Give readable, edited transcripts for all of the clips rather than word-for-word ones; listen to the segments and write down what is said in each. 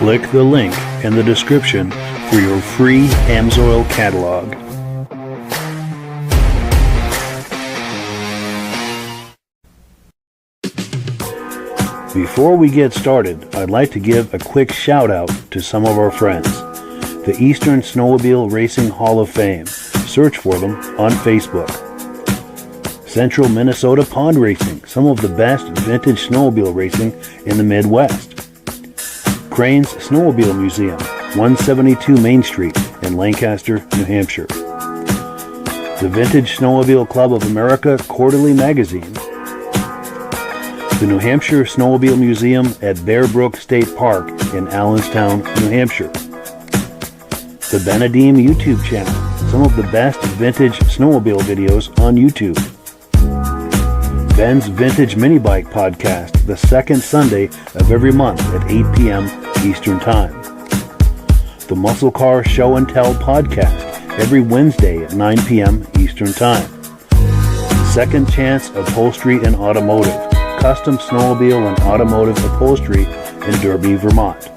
Click the link in the description for your free Amsoil catalog. Before we get started, I'd like to give a quick shout out to some of our friends. The Eastern Snowmobile Racing Hall of Fame. Search for them on Facebook. Central Minnesota Pond Racing, some of the best vintage snowmobile racing in the Midwest. Crane's Snowmobile Museum, 172 Main Street in Lancaster, New Hampshire. The Vintage Snowmobile Club of America Quarterly Magazine. The New Hampshire Snowmobile Museum at Bear Brook State Park in Allenstown, New Hampshire. The Benedim YouTube channel, some of the best vintage snowmobile videos on YouTube. Ben's Vintage Mini Bike Podcast, the second Sunday of every month at 8 p.m. Eastern Time. The Muscle Car Show and Tell Podcast, every Wednesday at 9 p.m. Eastern Time. Second Chance Upholstery and Automotive, custom snowmobile and automotive upholstery in Derby, Vermont.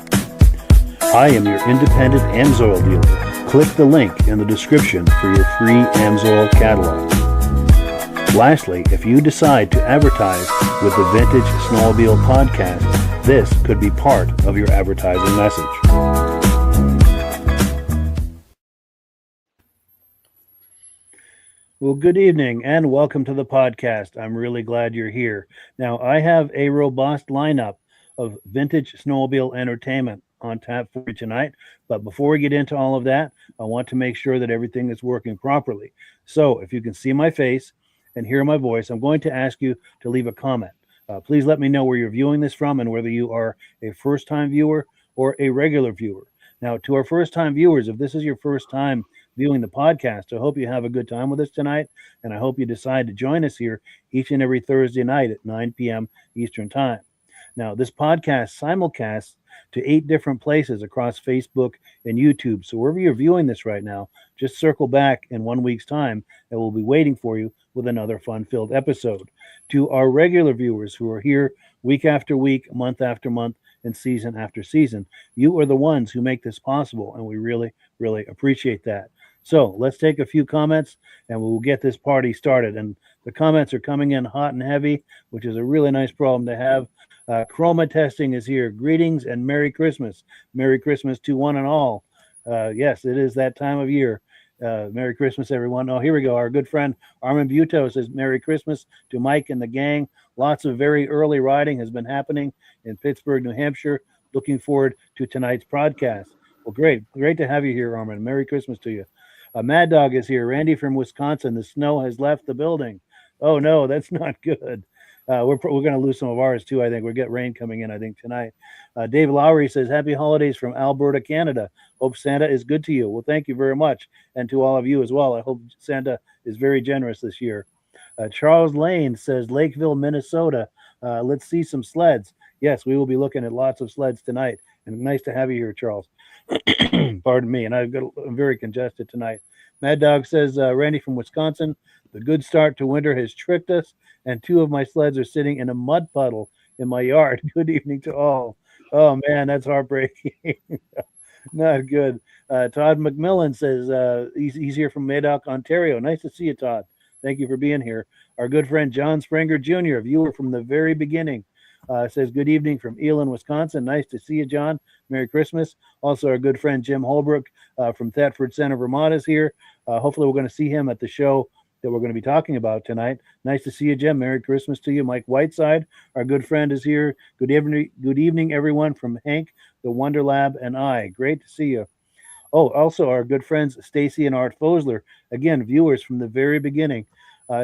I am your independent Amsoil dealer. Click the link in the description for your free Amsoil catalog. Lastly, if you decide to advertise with the Vintage Snowmobile Podcast, this could be part of your advertising message. Well, good evening and welcome to the podcast. I'm really glad you're here. Now, I have a robust lineup of vintage snowmobile entertainment on tap for you tonight. But before we get into all of that, I want to make sure that everything is working properly. So if you can see my face and hear my voice, I'm going to ask you to leave a comment. Please let me know where you're viewing this from and whether you are a first-time viewer or a regular viewer. Now, to our first-time viewers, if this is your first time viewing the podcast, I hope you have a good time with us tonight, and I hope you decide to join us here each and every Thursday night at 9 p.m. Eastern Time. Now, this podcast simulcasts to 8 different places across Facebook and YouTube. So wherever you're viewing this right now, just circle back in 1 week's time, and we'll be waiting for you with another fun-filled episode. To our regular viewers who are here week after week, month after month, and season after season, you are the ones who make this possible, and we really, really appreciate that. So let's take a few comments, and we'll get this party started. And the comments are coming in hot and heavy, which is a really nice problem to have. Chroma testing is here. Greetings and Merry Christmas. Merry Christmas to one and all. Yes, it is that time of year. Merry Christmas, everyone. Oh, here we go. Our good friend Armin Buto says Merry Christmas to Mike and the gang. Lots of very early riding has been happening in Pittsburgh, New Hampshire. Looking forward to tonight's podcast. Well, great to have you here, Armin. Merry Christmas to you. Mad Dog is here. Randy from Wisconsin. The snow has left the building. Oh, no, that's not good. We're going to lose some of ours, too, I think. We'll get rain coming in, I think, tonight. Dave Lowry says, Happy holidays from Alberta, Canada. Hope Santa is good to you. Well, thank you very much. And to all of you as well. I hope Santa is very generous this year. Charles Lane says, Lakeville, Minnesota. Let's see some sleds. Yes, we will be looking at lots of sleds tonight. And nice to have you here, Charles. Pardon me. And I'm very congested tonight. Mad Dog says, Randy from Wisconsin, the good start to winter has tricked us, and 2 of my sleds are sitting in a mud puddle in my yard. Good evening to all. Oh, man, that's heartbreaking. Not good. Todd McMillan says he's here from Madoc, Ontario. Nice to see you, Todd. Thank you for being here. Our good friend John Springer Jr., viewer from the very beginning, says good evening from Elon, Wisconsin. Nice to see you, John. Merry Christmas. Also, our good friend Jim Holbrook from Thetford Center, Vermont is here. Hopefully, we're going to see him at the show that we're going to be talking about tonight. Nice to see you, Jim. Merry Christmas to you. Mike Whiteside, our good friend, is here. Good evening, everyone, from Hank, the Wonder Lab, and I. Great to see you. Oh, also our good friends Stacy and Art Fosler, again, viewers from the very beginning.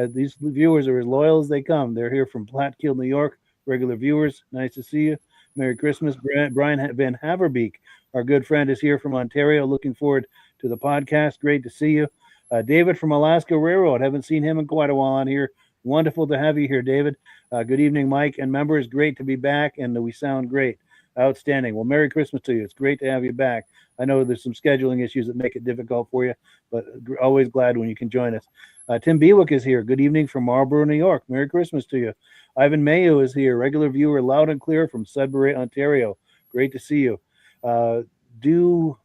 These viewers are as loyal as they come. They're here from Plattsburgh, New York. Regular viewers, nice to see you. Merry Christmas. Brian Van Haverbeek, our good friend, is here from Ontario. Looking forward to the podcast. Great to see you. David from Alaska Railroad. Haven't seen him in quite a while on here. Wonderful to have you here, David. Good evening, Mike and members. Great to be back, and we sound great. Outstanding. Well, Merry Christmas to you. It's great to have you back. I know there's some scheduling issues that make it difficult for you, but always glad when you can join us. Tim Bewick is here. Good evening from Marlborough, New York. Merry Christmas to you. Ivan Mayo is here. Regular viewer, loud and clear from Sudbury, Ontario. Great to see you. Do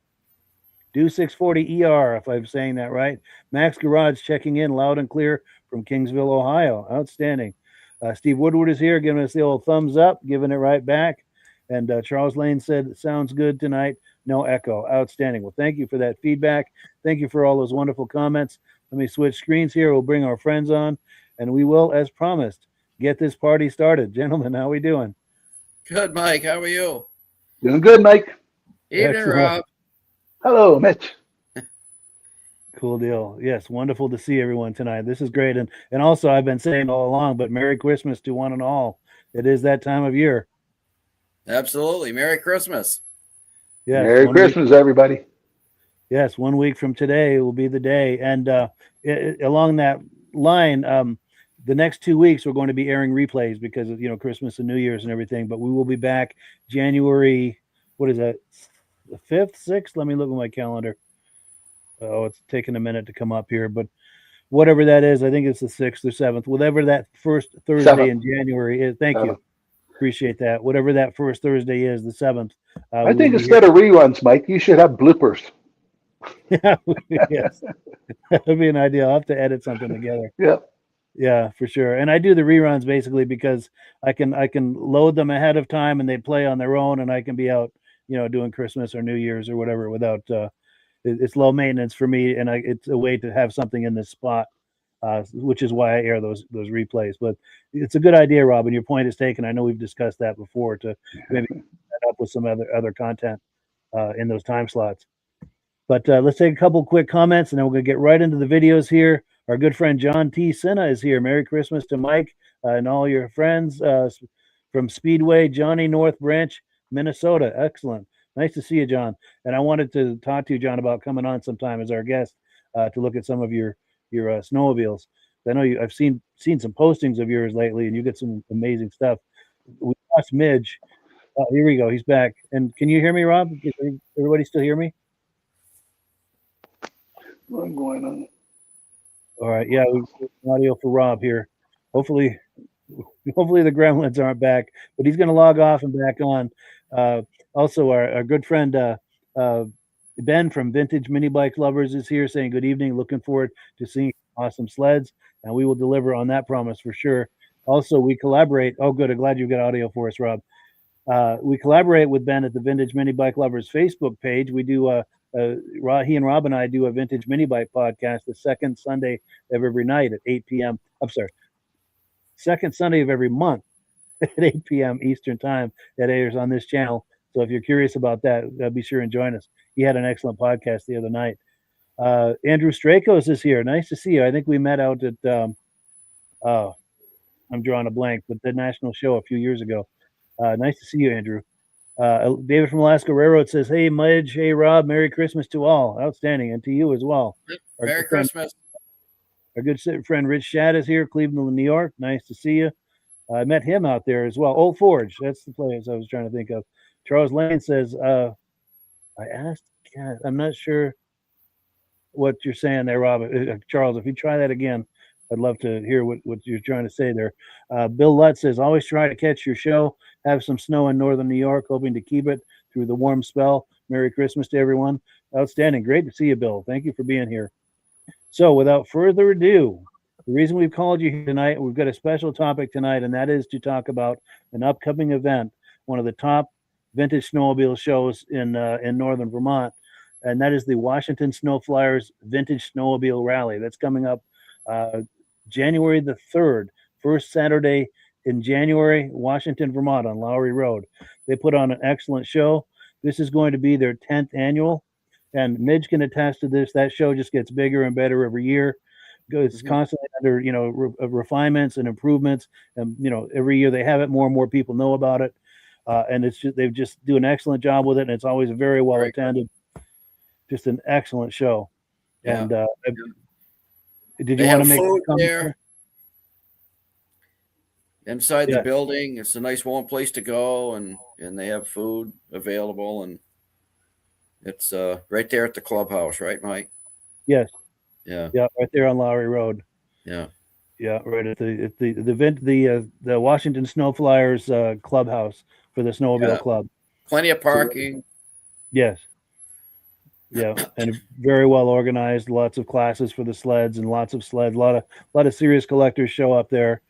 640 ER, if I'm saying that right. Max Garage checking in loud and clear from Kingsville, Ohio. Outstanding. Steve Woodward is here giving us the old thumbs up, giving it right back. And Charles Lane said, sounds good tonight. No echo. Outstanding. Well, thank you for that feedback. Thank you for all those wonderful comments. Let me switch screens here. We'll bring our friends on, and we will, as promised, get this party started. Gentlemen, how are we doing? Good, Mike. How are you? Doing good, Mike. Evening, Excellent. Rob. Hello, Mitch. Cool deal. Yes, wonderful to see everyone tonight. This is great. And also, I've been saying all along, but Merry Christmas to one and all. It is that time of year. Absolutely. Merry Christmas. Yes, Merry Christmas, everybody. Yes, 1 week from today will be the day. And along that line, the next 2 weeks we're going to be airing replays because of Christmas and New Year's and everything. But we will be back January. What is that? The 5th, 6th? Let me look at my calendar. Oh, it's taking a minute to come up here, but whatever that is, I think it's the 6th or 7th. Whatever that first Thursday in January is. Thank you. Appreciate that. Whatever that first Thursday is, the 7th. I think instead of reruns, Mike, you should have bloopers. Yeah, yes. That would be an idea. I'll have to edit something together. Yeah. Yeah, for sure. And I do the reruns basically because I can load them ahead of time and they play on their own, and I can be out, doing Christmas or New Year's or whatever without it's low maintenance for me, and it's a way to have something in this spot, which is why I air those replays. But it's a good idea, Rob, and your point is taken. I know we've discussed that before to maybe set up with some other content in those time slots. But let's take a couple quick comments, and then we're going to get right into the videos here. Our good friend John T. Sinna is here. Merry Christmas to Mike and all your friends from Speedway, Johnny North Branch, Minnesota. Excellent. Nice to see you, John. And I wanted to talk to you, John, about coming on sometime as our guest to look at some of your snowmobiles. I know I've seen some postings of yours lately, and you get some amazing stuff. We lost Midge. Oh, here we go. He's back. And can you hear me, Rob? Can everybody still hear me? What's going on? All right. Yeah, we've got audio for Rob here. Hopefully the gremlins aren't back, but he's going to log off and back on. Also, our good friend Ben from Vintage Mini Bike Lovers is here saying good evening. Looking forward to seeing awesome sleds, and we will deliver on that promise for sure. Also, we collaborate. Oh, good. I'm glad you've got audio for us, Rob. We collaborate with Ben at the Vintage Mini Bike Lovers Facebook page. We do he and Rob and I do a Vintage Mini Bike podcast the second Sunday of every night at 8 p.m. I'm sorry, second Sunday of every month at 8 p.m. Eastern time. That airs on this channel. So if you're curious about that, be sure and join us. He had an excellent podcast the other night. Andrew Strakos is here. Nice to see you. I think we met out at I'm drawing a blank, but the national show a few years ago. Nice to see you, Andrew. David from Alaska Railroad says, hey, Midge, hey, Rob, Merry Christmas to all. Outstanding. And to you as well. Merry Christmas. Our good friend Rich Shad is here, Cleveland, New York. Nice to see you. I met him out there as well. Old Forge. That's the place I was trying to think of. Charles Lane says, I asked, I'm not sure what you're saying there, Rob. Charles, if you try that again, I'd love to hear what you're trying to say there. Bill Lutz says, always try to catch your show. Have some snow in northern New York, hoping to keep it through the warm spell. Merry Christmas to everyone. Outstanding. Great to see you, Bill. Thank you for being here. So without further ado, the reason we've called you here tonight, we've got a special topic tonight, and that is to talk about an upcoming event, one of the top vintage snowmobile shows in northern Vermont, and that is the Washington Snow Flyers Vintage Snowmobile Rally. That's coming up January the 3rd, first Saturday in January, Washington, Vermont on Lowry Road. They put on an excellent show. This is going to be their 10th annual, and Midge can attest to this. That show just gets bigger and better every year. It's constantly under, refinements and improvements, and every year they have it. More and more people know about it, and they just do an excellent job with it, and it's always very well attended. Just an excellent show. Yeah. And did you want to make food a comment there inside the building? It's a nice warm place to go, and they have food available, and it's right there at the clubhouse, right, Mike? Yes. Yeah, right there on Lowry Road. Yeah, right at the Washington Snow Flyers clubhouse for the snowmobile club. Plenty of parking. Yes. Yeah, and very well organized. Lots of classes for the sleds and lots of sled. A lot of serious collectors show up there.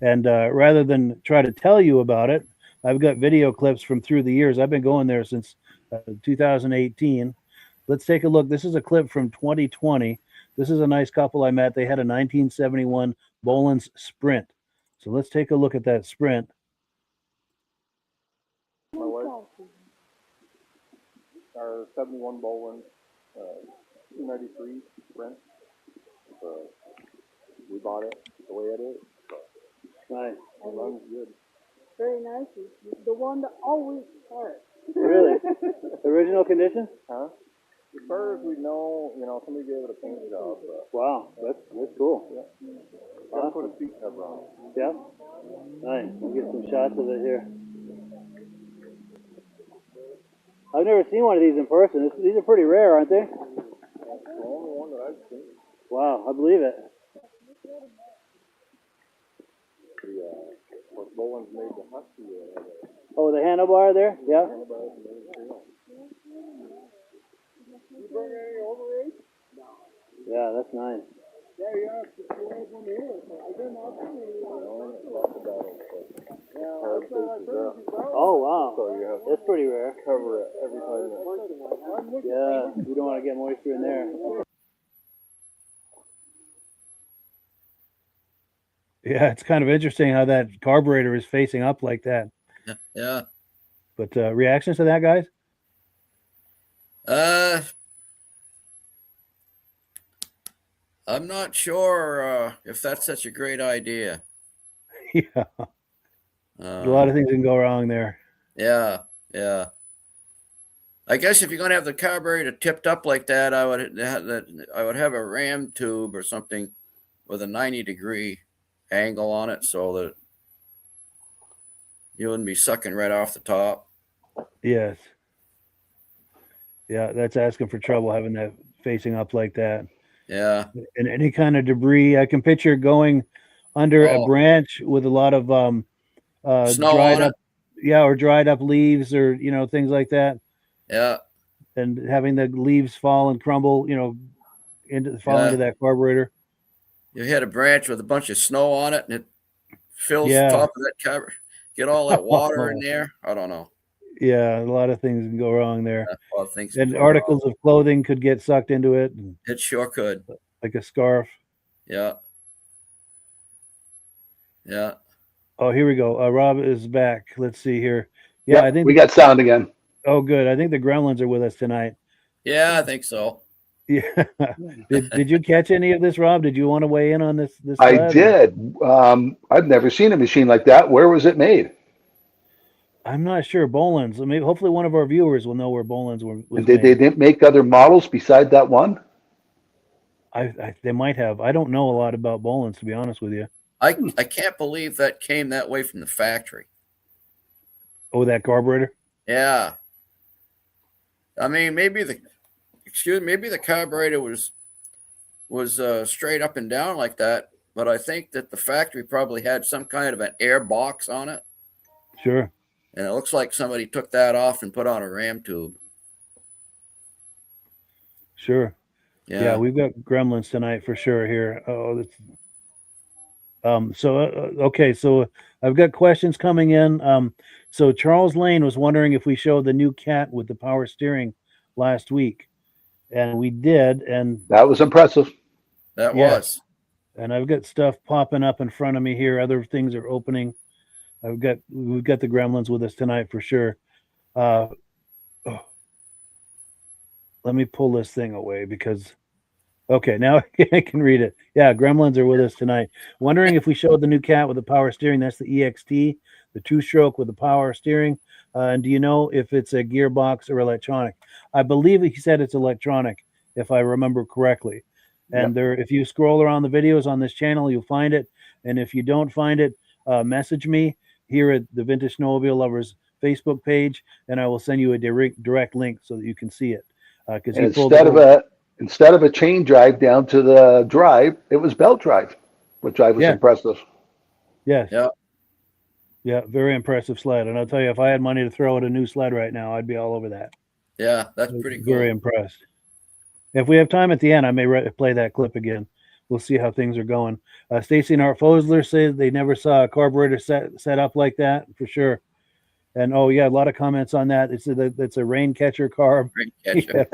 And rather than try to tell you about it, I've got video clips from through the years. I've been going there since 2018. Let's take a look. This is a clip from 2020. This is a nice couple I met. They had a 1971 Boland's Sprint. So let's take a look at that Sprint. My wife, our 71 Boland 293 Sprint. We bought it the way it is. Nice. It runs good. Very nice. It's the one that always starts. Really? Original condition? Huh? As far as we know, somebody gave it a paint job. But Wow, that's cool. yeah. Gotta put a seat cover on it. Yeah. Nice. We'll get some shots of it here. I've never seen one of these in person. These are pretty rare, aren't they? That's the only one that I've seen. Wow, I believe it. What Boland's made the Husky Oh, the handlebar there? Yeah. handlebars and everything else. You bring any overage? Yeah, that's nice. Yeah, yeah. It's the old one here. I didn't have any. Hard faces up. Oh, wow. So you have to That's pretty rare. cover it every time. Yeah, you don't want to get moisture in there. Yeah, it's kind of interesting how that carburetor is facing up like that. Yeah. But reactions to that, guys? I'm not sure if that's such a great idea. Yeah, a lot of things can go wrong there. Yeah, yeah. I guess if you're going to have the carburetor tipped up like that, I would have a ram tube or something with a 90-degree angle on it so that you wouldn't be sucking right off the top. Yes. Yeah, that's asking for trouble having that facing up like that. Yeah. And any kind of debris, I can picture going under a branch with a lot of Snow dried on up, or dried up leaves or things like that, Yeah. and having the leaves fall and crumble, into that carburetor. You had a branch with a bunch of snow on it and it fills Yeah. the top of that carburetor. Get all that water in there. I don't know. Yeah, a lot of things can go wrong there. A lot of things And can go wrong. articles of clothing could get sucked into it, It sure could. like a scarf. Yeah. Yeah. Oh, here we go. Rob is back. Let's see here. Yeah, I think we got sound again. Oh, good. I think the Gremlins are with us tonight. Yeah, I think so. Yeah. Did you catch any of this, Rob? Did you want to weigh in on this? I sled? did. I've never seen a machine like that. Where was it made? I'm not sure. Boland's. Maybe hopefully one of our viewers will know where Boland's was And did made. they make other models beside that one? They might have. I don't know a lot about Boland's, to be honest with you. I can't believe that came that way from the factory. Oh, that carburetor? Yeah. I mean, maybe the carburetor was straight up and down like that, but I think that the factory probably had some kind of an air box on it. Sure. And it looks like somebody took that off and put on a ram tube. Sure. Yeah. Yeah, we've got Gremlins tonight for sure here. Oh, that's okay, so I've got questions coming in. So Charles Lane was wondering if we showed the new Cat with the power steering last week, and we did, and That was impressive. That Yeah. was. and I've got stuff popping up in front of me here. Other things are opening. We've got the Gremlins with us tonight for sure. Let me pull this thing away because okay, now I can read it. Yeah, Gremlins are with us tonight. Wondering if we showed the new Cat with the power steering. That's the EXT, the two-stroke with the power steering. And do you know if it's a gearbox or electronic? I believe he said it's electronic, if I remember correctly. And if you scroll around the videos on this channel, you'll find it. And if you don't find it, message me here at the Vintage Snowmobile Lovers Facebook page, and I will send you a direct link so that you can see it. Because instead of a chain drive down to the drive, it was belt drive, which I was impressive. Yes. Yeah. Yeah, very impressive sled. And I'll tell you, if I had money to throw at a new sled right now, I'd be all over that. Yeah, that's pretty cool. Very impressed. If we have time at the end, I may play that clip again. We'll see how things are going. Stacy and Art Fosler say they never saw a carburetor set up like that, for sure. And oh yeah, a lot of comments on that. It's a rain catcher carb. Rain catcher.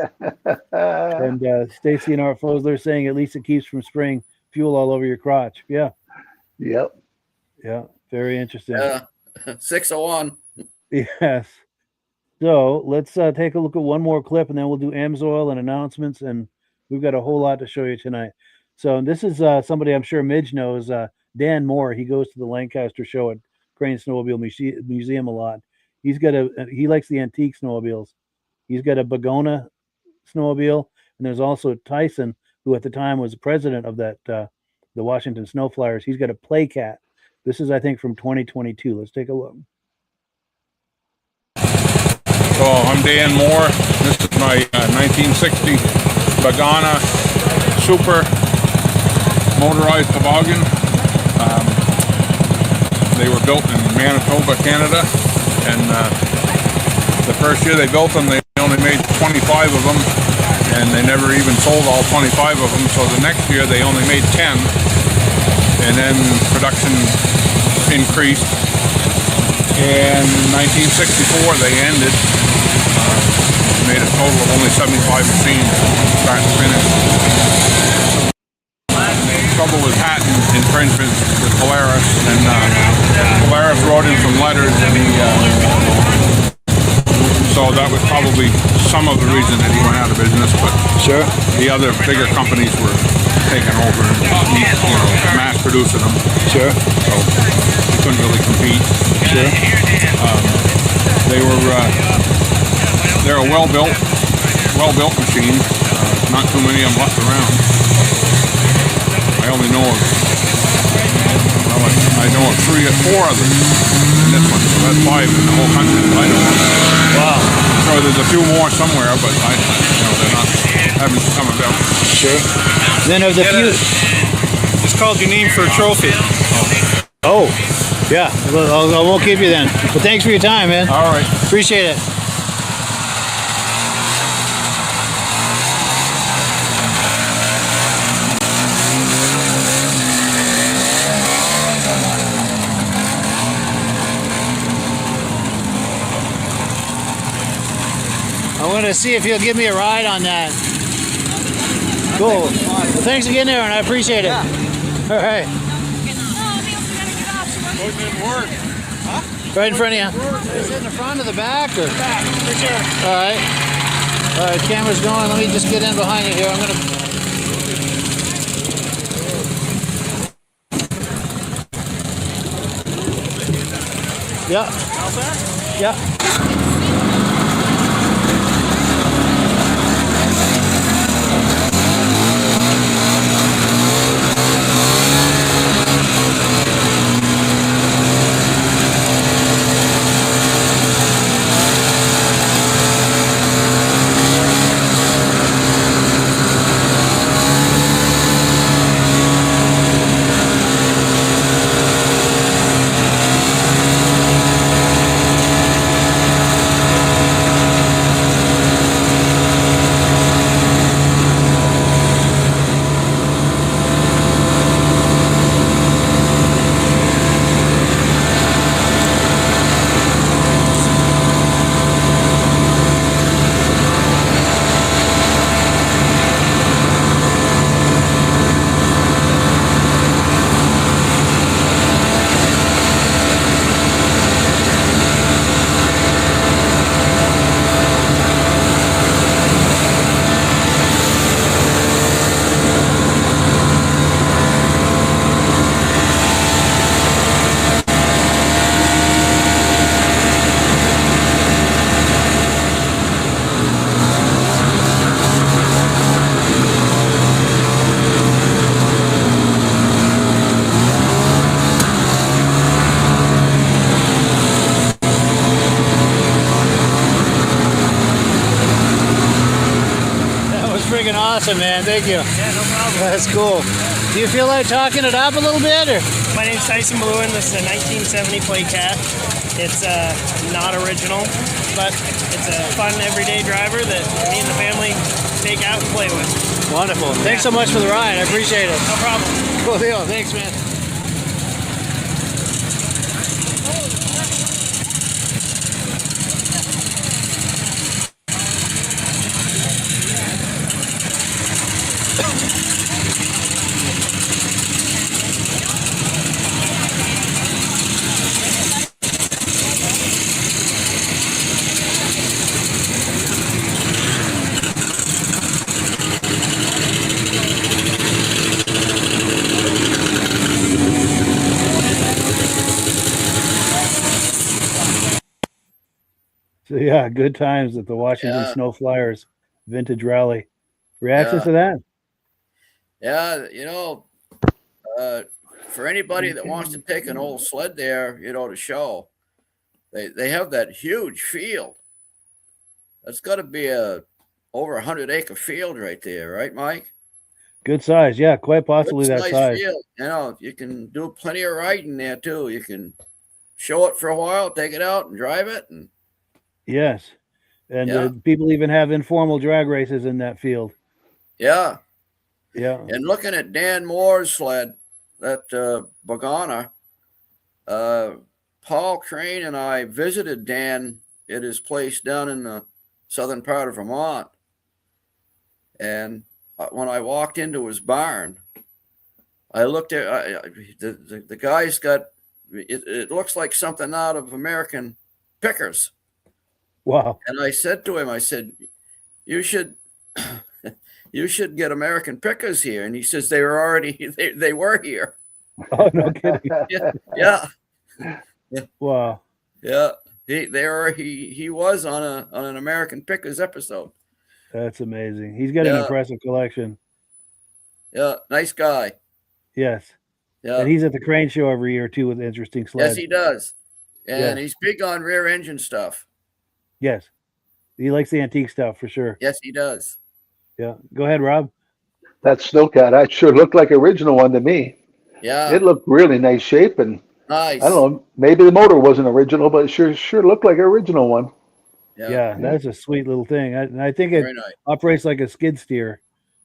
Yeah. And Stacy and Art Fosler saying at least it keeps from spraying fuel all over your crotch. Yeah. Yep. Yeah. Very interesting. 601. Yes. So let's take a look at one more clip, and then we'll do AMSOIL and announcements, and we've got a whole lot to show you tonight. So this is somebody I'm sure Midge knows, Dan Moore. He goes to the Lancaster show at Crane Snowmobile Museum a lot. He likes the antique snowmobiles. He's got a Bagona snowmobile, and there's also Tyson, who at the time was the president of that the Washington Snow Flyers. He's got a Playcat. This is, I think, from 2022. Let's take a look. So I'm Dan Moore. This is my 1960 Bagana Super motorized toboggan. They were built in Manitoba, Canada, and the first year they built them, they only made 25 of them, and they never even sold all 25 of them. So the next year they only made 10, and then production increased. And in 1964 they ended. Made a total of only 75 machines, start to finish. Trouble with patent infringement with Polaris, and Polaris wrote in some letters, and so that was probably some of the reason that he went out of business. But sure, the other bigger companies were taking over and mass producing them. Sure. So he couldn't really compete. Sure. They're a well-built machine. Not too many of them left around. I only know of, I know of 3 or 4 of them in this one, so that's 5 in the whole country that I know of. Wow. So there's a few more somewhere, but they're not, haven't come about. Sure. Then of the few, Just called your name for a trophy. oh, yeah. Well, I won't keep you then. But thanks for your time, man. All right. Appreciate it. I want to see if you'll give me a ride on that. Cool. Well, thanks again, Aaron. I appreciate it. All right. Right in front of you. Is it in the front or the back? Or? Back, for sure. All right. All right, camera's going. Let me just get in behind you here. I'm going to... Yeah. Yeah. Awesome, man. Thank you. Yeah, no problem. That's cool. Do you feel like talking it up a little bit? Or? My name's Tyson Balloon. This is a 1970 Play Cat. It's not original, but it's a fun everyday driver that me and the family take out and play with. Wonderful. Thanks so much for the ride. I appreciate it. No problem. Cool deal. Thanks, man. So yeah, good times at the Washington Snow Flyers Vintage Rally. Reactions to that? Yeah, you know, for anybody that wants to take an old sled there, you know, to show, they have that huge field. That's got to be a over 100-acre field right there, right, Mike? Good size, yeah, quite possibly that size. Field. You know, you can do plenty of riding there too. You can show it for a while, take it out, and drive it, and yes, and people even have informal drag races in that field. Yeah. And looking at Dan Moore's sled, that Bogana, Paul Crane and I visited Dan at his place down in the southern part of Vermont. And when I walked into his barn, I looked at the guy's got it looks like something out of American Pickers. Wow. And I said to him, I said, you should get American Pickers here. And he says they were already they were here. Oh, no kidding. Yeah. Wow. Yeah. He was on an American Pickers episode. That's amazing. He's got an impressive collection. Yeah, nice guy. Yes. Yeah. And he's at the Crane Show every year too with interesting sleds. Yes, he does. And he's big on rear engine stuff. Yes. He likes the antique stuff for sure. Yes, he does. Yeah. Go ahead, Rob. That Snowcat, that sure looked like original one to me. Yeah. It looked really nice shape, and nice. I don't know, maybe the motor wasn't original, but it sure looked like an original one. Yeah, that's a sweet little thing. I think it operates like a skid steer.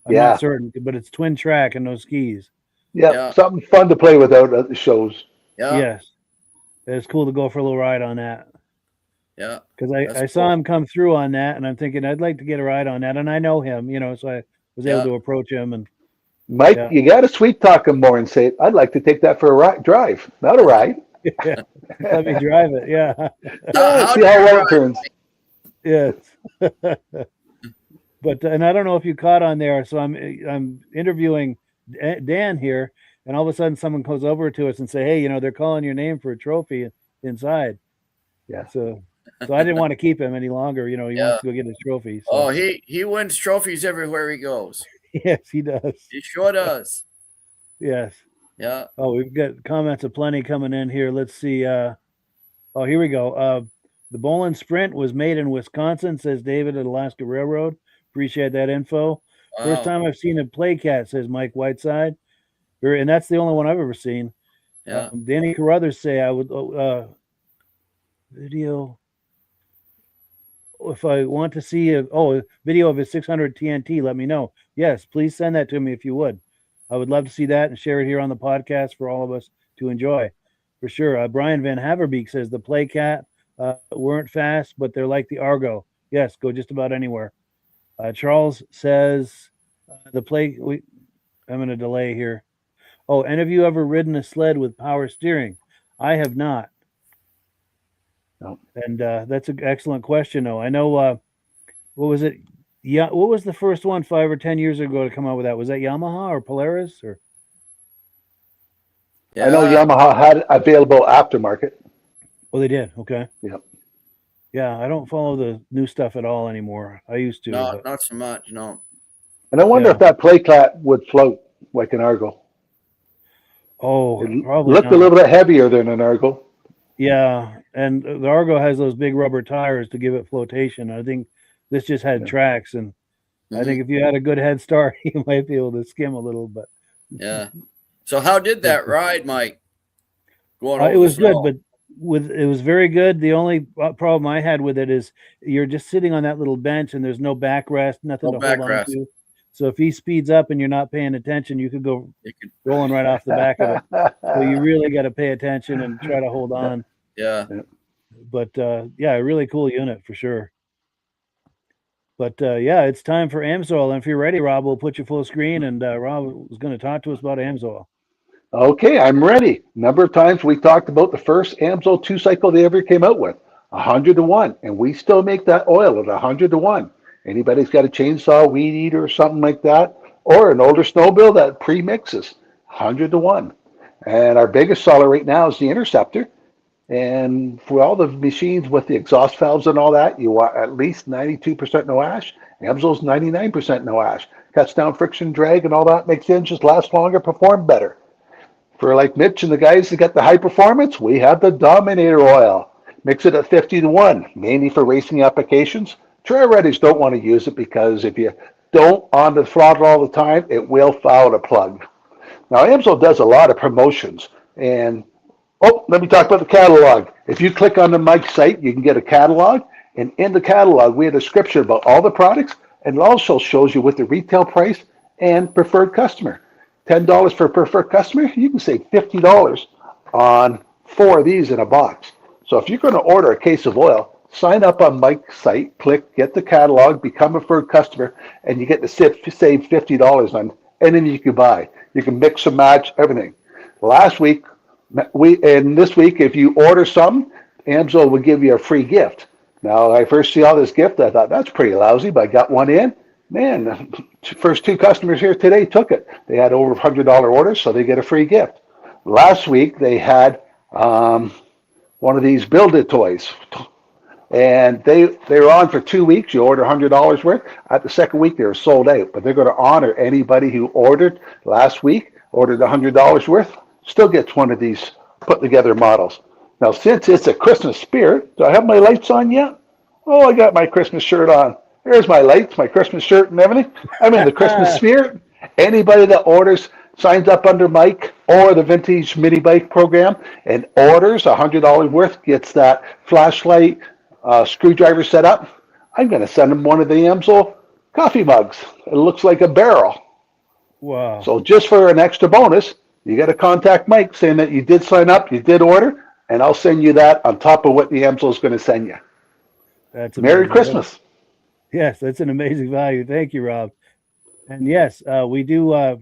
I'm not certain, but it's twin track and no skis. Yeah, something fun to play with out at the shows. Yeah. Yes. It's cool to go for a little ride on that. Yeah. Because I saw him come through on that, and I'm thinking I'd like to get a ride on that. And I know him, you know, so I was able to approach him. And Mike, you got to sweet talk him more and say, I'd like to take that for a drive, not a ride. Yeah. Let me drive it. Yeah. See how well it turns. Yes. But and I don't know if you caught on there. So I'm interviewing Dan here, and all of a sudden someone goes over to us and say, "Hey, you know, they're calling your name for a trophy inside." Yeah. So I didn't want to keep him any longer. You know, he wants to go get his trophy. So. Oh, he wins trophies everywhere he goes. Yes, he does. He sure does. Yes. Yeah. Oh, we've got comments aplenty coming in here. Let's see. Oh, here we go. The Bolin Sprint was made in Wisconsin, says David at Alaska Railroad. Appreciate that info. Wow. First time I've seen a Playcat, says Mike Whiteside. And that's the only one I've ever seen. Yeah. Danny Carruthers say I would video. If I want to see a video of a 600 TNT, let me know. Yes, please send that to me if you would. I would love to see that and share it here on the podcast for all of us to enjoy. For sure. Brian Van Haverbeek says the Playcat weren't fast, but they're like the Argo. Yes, go just about anywhere. Charles says I'm in a delay here. Oh, and have you ever ridden a sled with power steering? I have not. No. And that's an excellent question, though. I know, what was it? Yeah, what was the first one 5 or 10 years ago to come out with that? Was that Yamaha or Polaris? Or I know Yamaha had available aftermarket. Oh, they did. Okay. Yep. Yeah, I don't follow the new stuff at all anymore. I used to. No, not so much. No. And I wonder if that Playcat would float like an Argo. Oh, it probably looked not. a little bit heavier than an Argo. Yeah, and the Argo has those big rubber tires to give it flotation. I think this just had tracks, and I think if you had a good head start, you might be able to skim a little. But Yeah. So how did that ride, Mike? Going over It was the snow? good, but it was very good. The only problem I had with it is you're just sitting on that little bench and there's no backrest, nothing No to hold on backrest. to. So if he speeds up and you're not paying attention, you could go You could- rolling right off the back of it. So you really got to pay attention and try to hold on. Yeah. But yeah, a really cool unit for sure. But yeah, it's time for Amsoil. And if you're ready, Rob, we'll put you full screen. And Rob was going to talk to us about Amsoil. Okay, I'm ready. Number of times we talked about the first Amsoil 2-cycle they ever came out with, 100 to 1, and we still make that oil at 100 to 1. Anybody's got a chainsaw, weed eater, or something like that, or an older snowmobile that pre-mixes, 100 to 1. And our biggest seller right now is the Interceptor. And for all the machines with the exhaust valves and all that, you want at least 92% no ash. Amsoil's 99% no ash. Cuts down friction, drag, and all that, makes the engines last longer, perform better. For like Mitch and the guys that get the high performance, we have the Dominator oil. Mix it at 50 to 1, mainly for racing applications. Trail riders don't want to use it because if you don't on the throttle all the time, it will foul the plug. Now, Amsoil does a lot of promotions. And, let me talk about the catalog. If you click on the Mike's site, you can get a catalog. And in the catalog, we have a description about all the products. And it also shows you what the retail price and preferred customer. $10 for preferred customer, you can save $50 on 4 of these in a box. So if you're going to order a case of oil, sign up on Mike's site, click get the catalog, become a preferred customer, and you get to save $50 on anything you can buy. You can mix and match everything. Last week, and this week, if you order something, Amsoil will give you a free gift. Now, I first see all this gift, I thought that's pretty lousy, but I got one in. Man, the first 2 customers here today took it. They had over $100 orders, so they get a free gift. Last week, they had one of these Build-It toys. And they were on for 2 weeks. You order $100 worth. At the second week, they were sold out. But they're going to honor anybody who ordered last week, ordered $100 worth, still gets one of these put together models. Now, since it's a Christmas spirit, do I have my lights on yet? Oh, I got my Christmas shirt on. There's my lights, my Christmas shirt and everything. I'm in the Christmas spirit. Anybody that orders, signs up under Mike or the Vintage Mini Bike program and orders $100 worth, gets that flashlight, screwdriver set up. I'm going to send them one of the Amsoil coffee mugs. It looks like a barrel. Wow. So just for an extra bonus, you got to contact Mike saying that you did sign up, you did order, and I'll send you that on top of what the Amsoil is going to send you. That's Merry amazing. Christmas. Yes, that's an amazing value. Thank you, Rob. And yes, we do.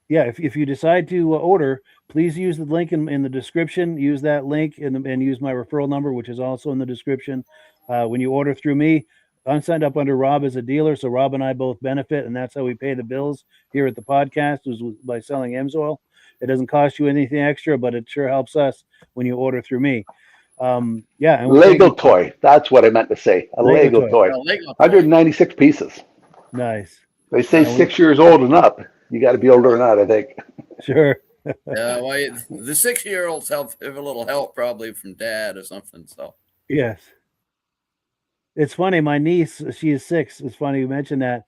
Yeah, if you decide to order, please use the link in the description. Use that link and use my referral number, which is also in the description. When you order through me, I'm signed up under Rob as a dealer, so Rob and I both benefit, and that's how we pay the bills here at the podcast, is by selling Amsoil. It doesn't cost you anything extra, but it sure helps us when you order through me. Yeah, and Lego toy. That's what I meant to say. A Lego toy. 196 pieces. Nice. They say 6 years old and up. You got to be older than that, I think. Sure. Yeah, well, the 6-year-olds have a little help probably from dad or something. So yes, it's funny. My niece, she is 6. It's funny you mentioned that.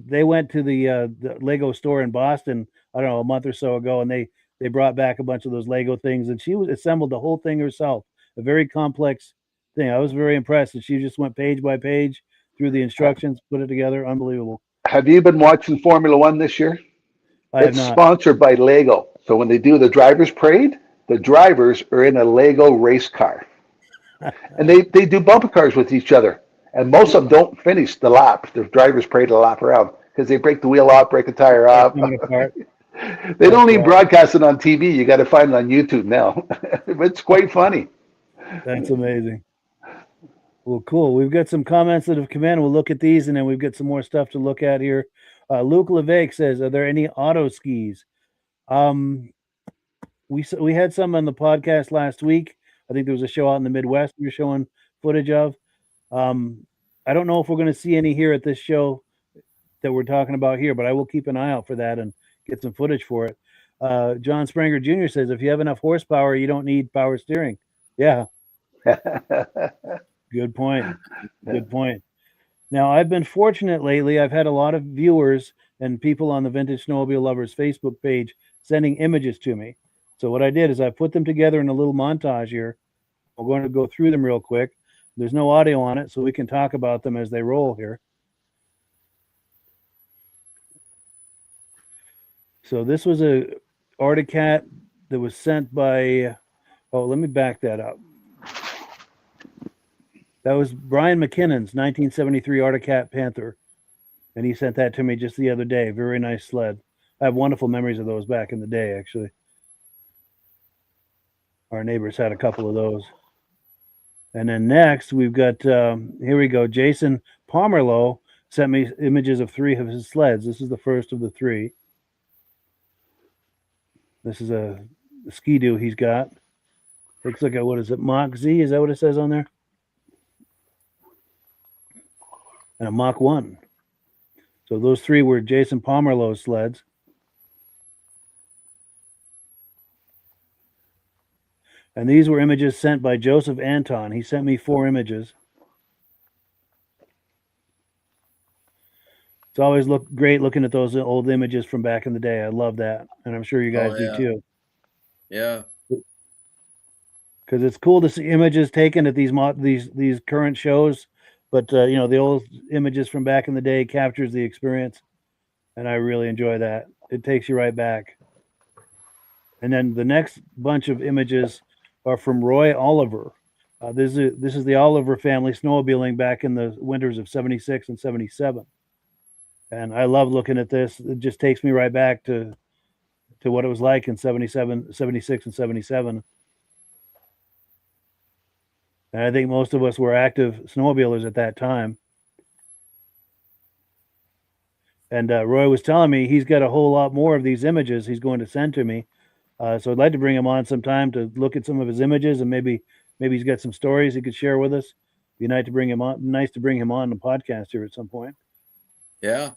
They went to the Lego store in Boston, I don't know, a month or so ago, and they brought back a bunch of those Lego things, and she assembled the whole thing herself. A very complex thing. I was very impressed, and she just went page by page through the instructions, put it together. Unbelievable. Have you been watching Formula One this year? It's sponsored by Lego. So when they do the driver's parade, the drivers are in a Lego race car. And they do bumper cars with each other. And most of them don't finish the lap. The drivers parade a lap around because they break the wheel off, break a tire off. They don't even broadcast it on TV. You got to find it on YouTube now. It's quite funny. That's amazing. Well, cool. We've got some comments that have come in. We'll look at these, and then we've got some more stuff to look at here. Luke Levesque says, "Are there any auto skis?" We had some on the podcast last week. I think there was a show out in the Midwest we were showing footage of. I don't know if we're going to see any here at this show that we're talking about here, but I will keep an eye out for that and get some footage for it. John Springer Jr. says, "If you have enough horsepower, you don't need power steering." Yeah. Good point. Good point. Now, I've been fortunate lately. I've had a lot of viewers and people on the Vintage Snowmobile Lovers Facebook page sending images to me. So what I did is I put them together in a little montage here. We're going to go through them real quick. There's no audio on it, so we can talk about them as they roll here. So this was a Arctic Cat that was sent by, let me back that up. That was Brian McKinnon's 1973 Arctic Cat Panther. And he sent that to me just the other day. Very nice sled. I have wonderful memories of those back in the day, actually. Our neighbors had a couple of those. And then next, we've got, here we go. Jason Pomerleau sent me images of 3 of his sleds. This is the first of the 3. This is a Ski-Doo he's got. Looks like a, what is it, Mach Z? Is that what it says on there? And a Mach 1. So those 3 were Jason Pomerleau's sleds. And these were images sent by Joseph Anton. He sent me 4 images. It's always great looking at those old images from back in the day. I love that. And I'm sure you guys do too. Yeah. Because it's cool to see images taken at these current shows. But, the old images from back in the day captures the experience. And I really enjoy that. It takes you right back. And then the next bunch of images are from Roy Oliver. This is the Oliver family snowmobiling back in the winters of 76 and 77. And I love looking at this. It just takes me right back to what it was like in 77, 76 and 77. And I think most of us were active snowmobilers at that time. And Roy was telling me he's got a whole lot more of these images he's going to send to me. So I'd like to bring him on sometime to look at some of his images, and maybe he's got some stories he could share with us. Be nice to bring him on. Nice to bring him on the podcast here at some point. Yeah.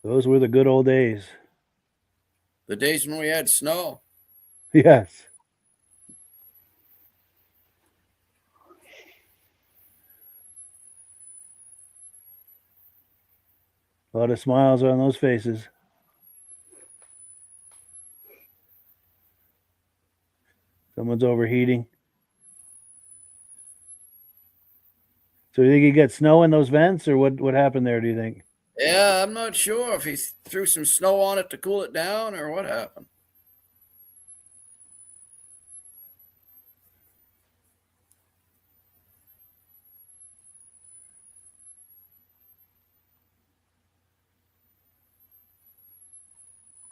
Those were the good old days. The days when we had snow. Yes. A lot of smiles on those faces. Someone's overheating. So do you think you get snow in those vents, or what happened there, do you think? Yeah, I'm not sure if he threw some snow on it to cool it down or what happened.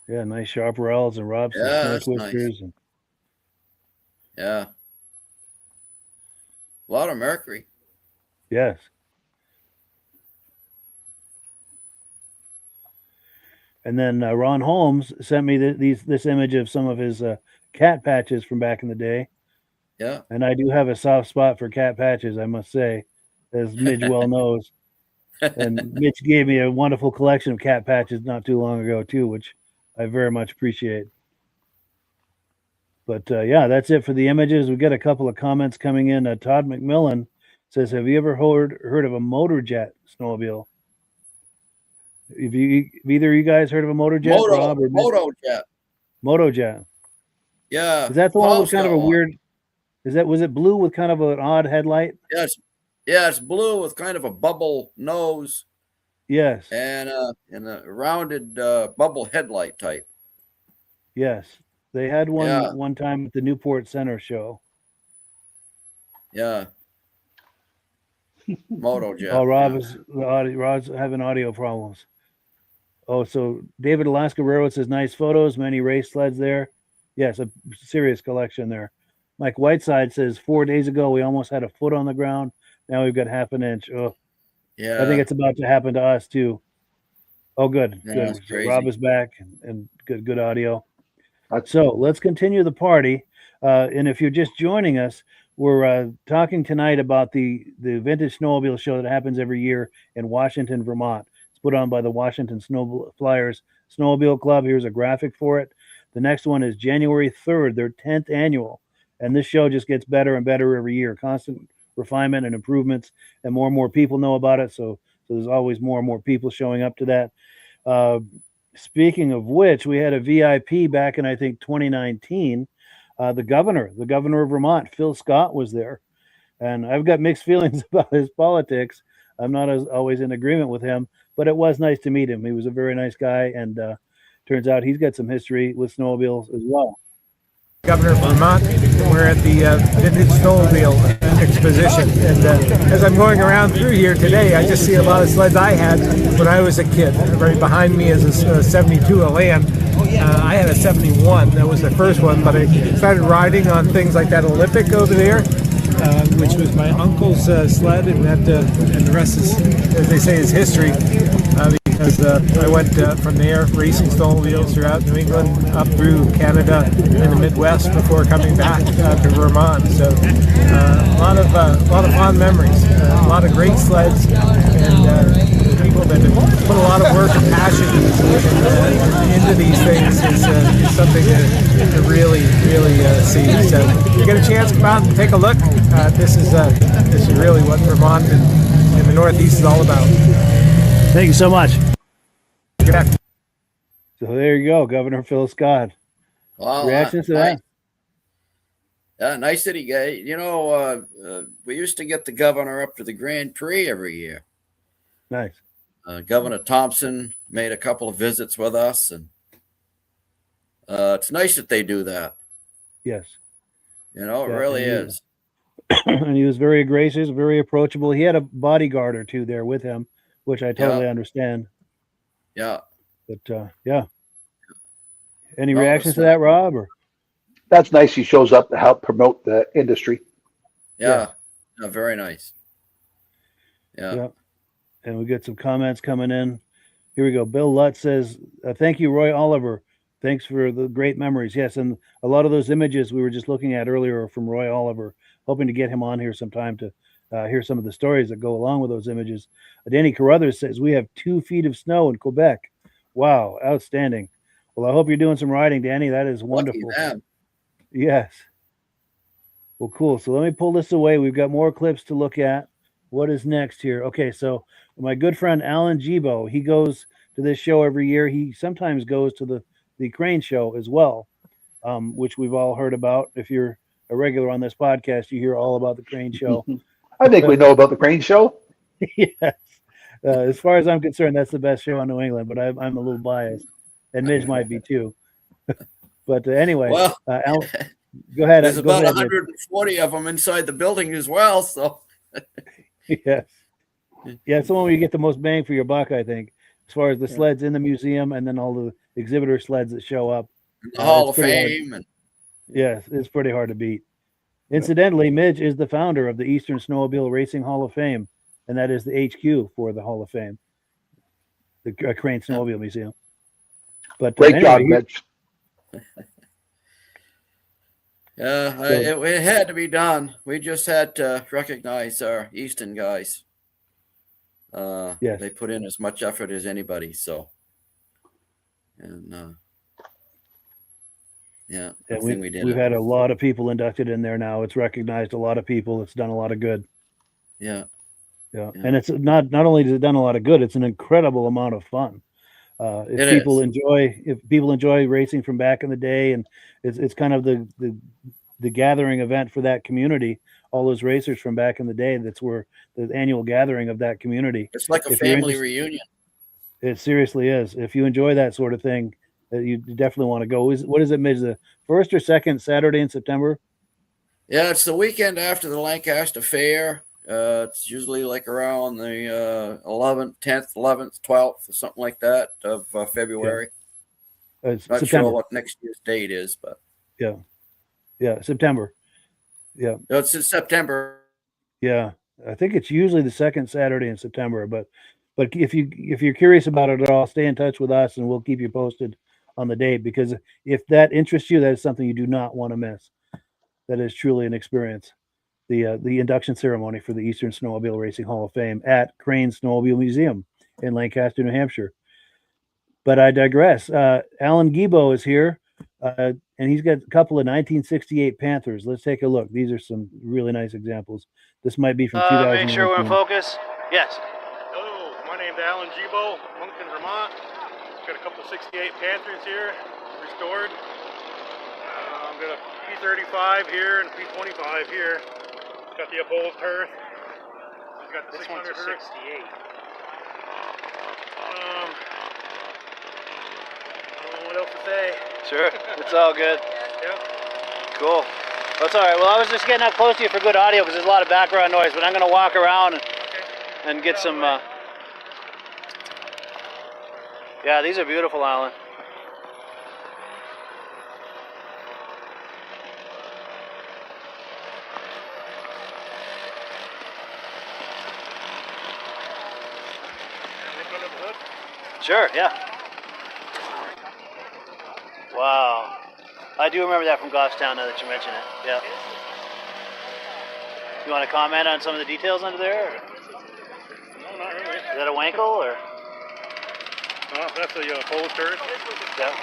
Yeah, nice sharp rails and Rob's Yeah, snow that's twisters. nice. Yeah. A lot of mercury. Yes. And then Ron Holmes sent me this image of some of his cat patches from back in the day. Yeah. And I do have a soft spot for cat patches, I must say, as Midge well knows. And Mitch gave me a wonderful collection of cat patches not too long ago, too, which I very much appreciate. But, yeah, that's it for the images. We got a couple of comments coming in. Todd McMillan says, have you ever heard of a motorjet snowmobile? Have either of you guys heard of a motorjet? Rob or Motojet. Motojet. Yeah. Is that the one with kind of a weird? Was it blue with kind of an odd headlight? Yes. Yeah, it's blue with kind of a bubble nose. Yes. And a rounded bubble headlight type. Yes. They had one time at the Newport Center show. Yeah. Motojet. Oh, Rob's having audio problems. Oh, so David Alaska Railroad says nice photos, many race sleds there. Yes, a serious collection there. Mike Whiteside says 4 days ago we almost had a foot on the ground. Now we've got half an inch. Oh, yeah. I think it's about to happen to us too. Oh, good. Yeah, Good. that's crazy. Rob is back and good audio. So let's continue the party. And if you're just joining us, we're talking tonight about the Vintage Snowmobile show that happens every year in Washington, Vermont. It's put on by the Washington Flyers Snowmobile Club. Here's a graphic for it. The next one is January 3rd, their 10th annual. And this show just gets better and better every year. Constant refinement and improvements, and more people know about it. So there's always more and more people showing up to that. Speaking of which, we had a VIP back in, I think, 2019. The governor of Vermont, Phil Scott, was there. And I've got mixed feelings about his politics. I'm not always in agreement with him, but it was nice to meet him. He was a very nice guy, and turns out he's got some history with snowmobiles as well. Governor of Vermont. We're at the Vintage Snowmobile Exposition, and as I'm going around through here today, I just see a lot of sleds I had when I was a kid. Right behind me is a 72 Elan. I had a 71. That was the first one, but I started riding on things like that Olympic over there, which was my uncle's sled, and the rest is, as they say, is history. Because I went from there racing snowmobiles throughout New England, up through Canada and the Midwest before coming back to Vermont. So a lot of fond memories, a lot of great sleds, and people that have put a lot of work and passion into these things is something to really see. So if you get a chance, come out and take a look. This is really what Vermont and the Northeast is all about. Thank you so much. Yeah. So there you go, Governor Phil Scott. Wow, Reactions to that? Nice city guy. You know, we used to get the governor up to the Grand Prix every year. Nice. Governor Thompson made a couple of visits with us, and it's nice that they do that. Yes. You know, it really is. And he was very gracious, very approachable. He had a bodyguard or two there with him, which I totally understand. Yeah. But yeah. Any reactions to that, Rob? Or? That's nice. He shows up to help promote the industry. Yeah. Very nice. Yeah. And we get some comments coming in. Here we go. Bill Lutt says, thank you, Roy Oliver. Thanks for the great memories. Yes, and a lot of those images we were just looking at earlier are from Roy Oliver. Hoping to get him on here sometime to hear some of the stories that go along with those images. Danny Carruthers says, we have 2 feet of snow in Quebec. Wow, outstanding. Well, I hope you're doing some riding, Danny. That is wonderful. Yes. Well, cool. So let me pull this away. We've got more clips to look at. What is next here? Okay, so my good friend Alan Gibo, he goes to this show every year. He sometimes goes to the crane show as well, which we've all heard about. If you're a regular on this podcast, you hear all about the crane show. I think we know about the crane show. Yes. As far as I'm concerned, that's the best show in New England, but I'm a little biased, and Midge might be too. But anyway, well, Alan, go ahead. There's about 140 of them inside the building as well. So yes. Yeah, it's the one where you get the most bang for your buck, I think, as far as the sleds in the museum and then all the exhibitor sleds that show up. The Hall of Fame. Yes, it's pretty hard to beat. Incidentally, Midge is the founder of the Eastern Snowmobile Racing Hall of Fame, and that is the HQ for the Hall of Fame, the Crane Snowmobile Museum. But great anyway, job, Midge. It had to be done. We just had to recognize our Easton guys. Yes. They put in as much effort as anybody. So, and we've had a lot of people inducted in there now. It's recognized a lot of people. It's done a lot of good. Yeah. And it's not only has it done a lot of good, it's an incredible amount of fun. If people enjoy racing from back in the day, and it's kind of the gathering event for that community, all those racers from back in the day. That's where the annual gathering of that community. It's like a family reunion. It seriously is. If you enjoy that sort of thing, you definitely want to go. What is it, Midge? The first or second Saturday in September? Yeah, it's the weekend after the Lancaster Fair. It's usually like around the 11th, 10th, 11th, 12th, or something like that of February. Not September. sure what next year's date is, but September. Yeah, it's in September. Yeah, I think it's usually the second Saturday in September. But if you're curious about it at all, stay in touch with us, and we'll keep you posted on the date. Because if that interests you, that is something you do not want to miss. That is truly an experience. The induction ceremony for the Eastern Snowmobile Racing Hall of Fame at Crane Snowmobile Museum in Lancaster, New Hampshire. But I digress. Alan Gibo is here, and and he's got a couple of 1968 Panthers. Let's take a look. These are some really nice examples. This might be from 2019. Make sure we're in focus. Yes. Hello, my name's Alan Gibo, Moncton, Vermont. Got a couple 68 Panthers here, restored. I've got a P35 here and a P25 here. Got the opposed hearth. Got the This 600 one's a hearth. 68. I don't know what else to say. Sure. It's all good. Yeah. Cool. That's all right. Well, I was just getting up close to you for good audio because there's a lot of background noise, but I'm going to walk around and get some... Yeah, these are beautiful, Alan. Sure, yeah. Wow. I do remember that from Goffstown now that you mention it. Yeah. You want to comment on some of the details under there? Or? No, not really. Is that a Wankel or? No, that's the opposed hearth. Yeah.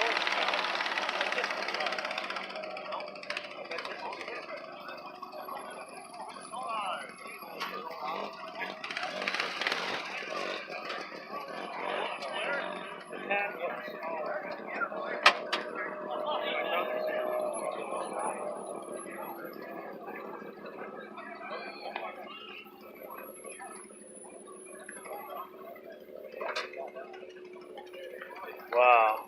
Wow.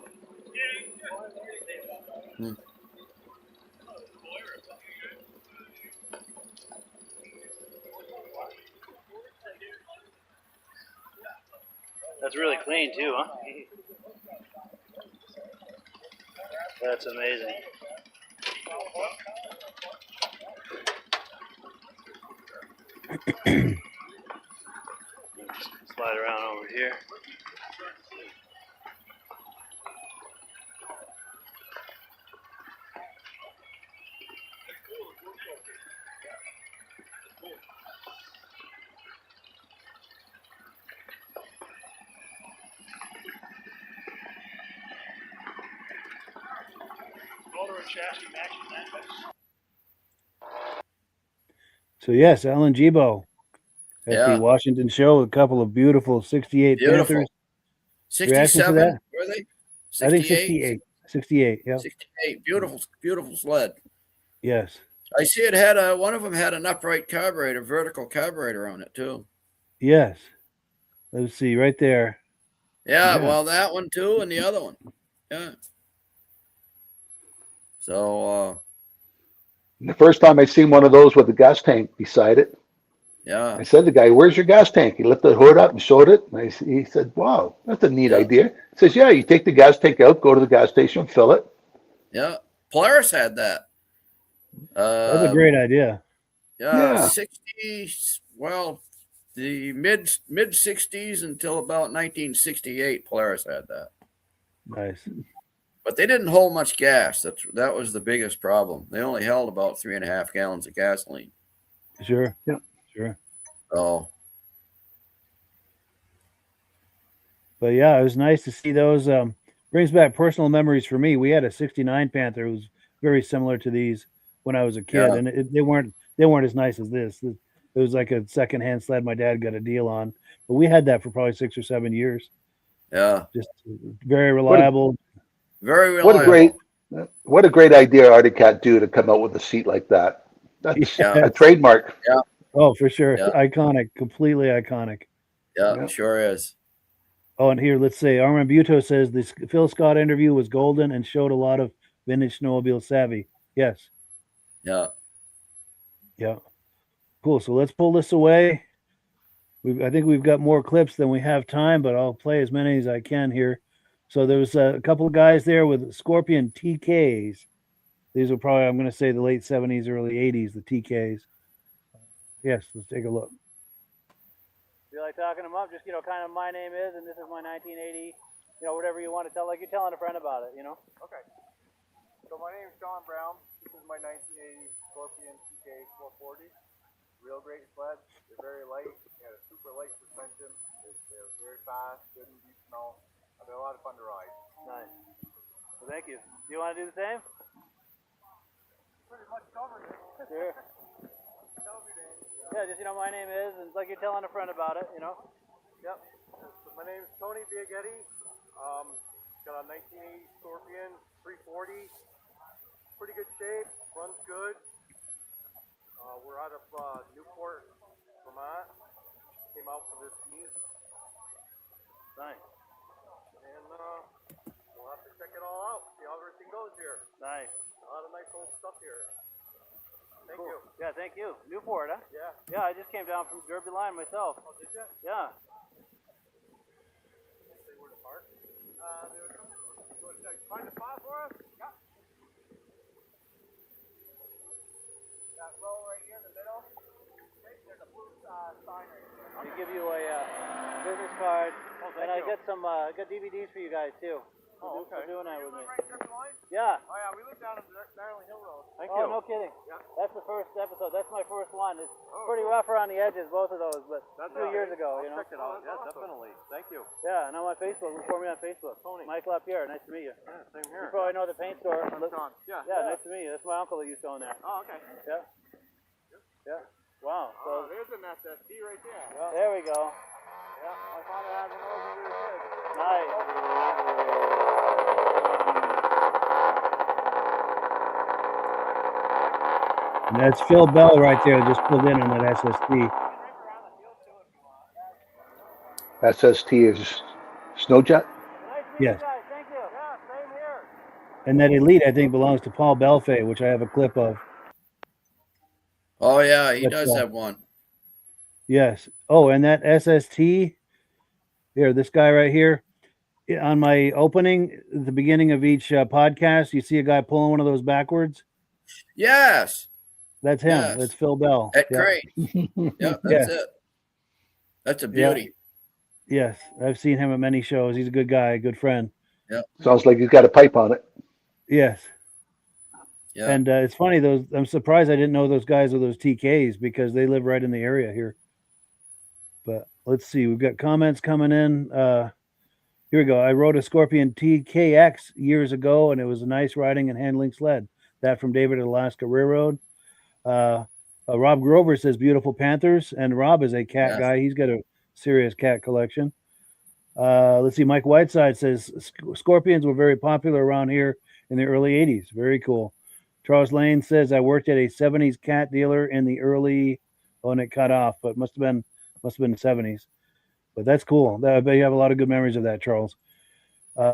That's really clean too, huh? That's amazing. Slide around over here. So yes, Alan Gibo at Yeah. the Washington show, a couple of beautiful 68 Beautiful. Panthers. 67, that? were they? I think 68. 68, yeah. 68. Beautiful sled. Yes. I see it had one of them had an upright carburetor, vertical carburetor on it too. Yes. Let's see, right there. Yeah, Yeah. well, that one too, and the other one. Yeah. So, The first time I seen one of those with a gas tank beside it, yeah. I said to the guy, "Where's your gas tank?" He lifted the hood up and showed it. And he said, "Wow, that's a neat Yeah. idea." He says, "Yeah, you take the gas tank out, go to the gas station, fill it." Yeah. Polaris had that. That's a great idea. Yeah. 60s, well, the mid 60s until about 1968, Polaris had that. Nice. But they didn't hold much gas. That was the biggest problem. They only held about 3.5 gallons of gasoline. Sure. Yeah. Sure. So, But yeah, it was nice to see those. Brings back personal memories for me. We had a 69 Panther. It was very similar to these when I was a kid, Yeah. and they weren't as nice as this. It was like a secondhand sled my dad got a deal on, but we had that for probably 6 or 7 years. yeah, Just very reliable. very reliable. What a great idea Arctic Cat do to come out with a seat like that. That's Yeah. a trademark. Oh, for sure. Yeah. Iconic. Completely iconic. Yeah, Yeah. sure is. Oh, and here, let's say Armand Buteau says this Phil Scott interview was golden and showed a lot of vintage snowmobile savvy. Yes. Yeah. Yeah. Cool. So let's pull this away. I think we've got more clips than we have time, but I'll play as many as I can here. So there's a couple of guys there with Scorpion TKs. These are probably, I'm going to say, the late 70s, early 80s, the TKs. Yes, let's take a look. Feel like talking them up? Just, kind of my name is, and this is my 1980, whatever you want to tell, like you're telling a friend about it, Okay. So my name is Sean Brown. This is my 1980 Scorpion TK 440. Real great sled. They're very light. They had a super light suspension. They're very fast, good in deep snow. They're a lot of fun to ride. Nice. Well, thank you. Do you want to do the same? pretty much covered it. Sure. Tell me, Dan. Yeah, just, my name is, and it's like you're telling a friend about it, Yep. My name's Tony Biaghetti. Got a 1980 Scorpion 340. Pretty good shape. Runs good. We're out of Newport, Vermont. Came out for this meet. Nice. And we'll have to check it all out. See how everything goes here. Nice. A lot of nice old stuff here. Thank Cool. you. Yeah, thank you. Newport, huh? Yeah. Yeah, I just came down from Derby Line myself. Oh, did you? Yeah. Say where to park. Find a spot for us? Yeah. That row right here in the middle. There's a blue sign right there. They give you a business card, thank and I you. got some got DVDs for you guys too. Oh, okay. For doing that with me. Right in Derby Line? Yeah. Oh, yeah, we live down on Darling Hill Road. Thank Oh, no kidding. Yeah. That's the first episode. That's my first one. It's pretty rough around the edges, both of those, but a few years ago, I'll check it out. Yeah, definitely. Thank you. Yeah, and I'm on Facebook. Look for me on Facebook. Tony. Michael Lapierre. Nice to meet you. Yeah, same You here. probably know the paint store. John. Yeah. Yeah, nice to meet you. That's my uncle that used to own that. Oh, okay. Yeah. Yeah. Wow. Oh, So there's an SSD right there. there we go. Yeah, my father has an old one with his kids. Nice. And that's Phil Bell right there, just pulled in on that SST. SST is Snowjet. Yes. Guys, thank you. Yeah, same here. And that Elite, I think, belongs to Paul Belfay, which I have a clip of. Oh yeah, he That's does all. have one. Yes. Oh, and that SST, here, this guy right here, on my opening, at the beginning of each podcast, you see a guy pulling one of those backwards. Yes. That's him. Yes. That's Phil Bell. At Yeah. Crate. Yep, that's Yeah. it. That's a beauty. Yes, I've seen him at many shows. He's a good guy, a good friend. Sounds like he's got a pipe on it. Yes. Yeah. And it's funny, I'm surprised I didn't know those guys were those TKs because they live right in the area here. But let's see, we've got comments coming in. Here we go. I rode a Scorpion TKX years ago, and it was a nice riding and handling sled. That from David at Alaska Railroad. Rob Grover says beautiful Panthers, and Rob is a cat guy. He's got a serious cat collection. Let's see. Mike Whiteside says Scorpions were very popular around here in the early 80s. Very cool. Charles Lane says I worked at a 70s cat dealer in the early, and it cut off, but must have been the 70s. But that's cool. I bet you have a lot of good memories of that, Charles.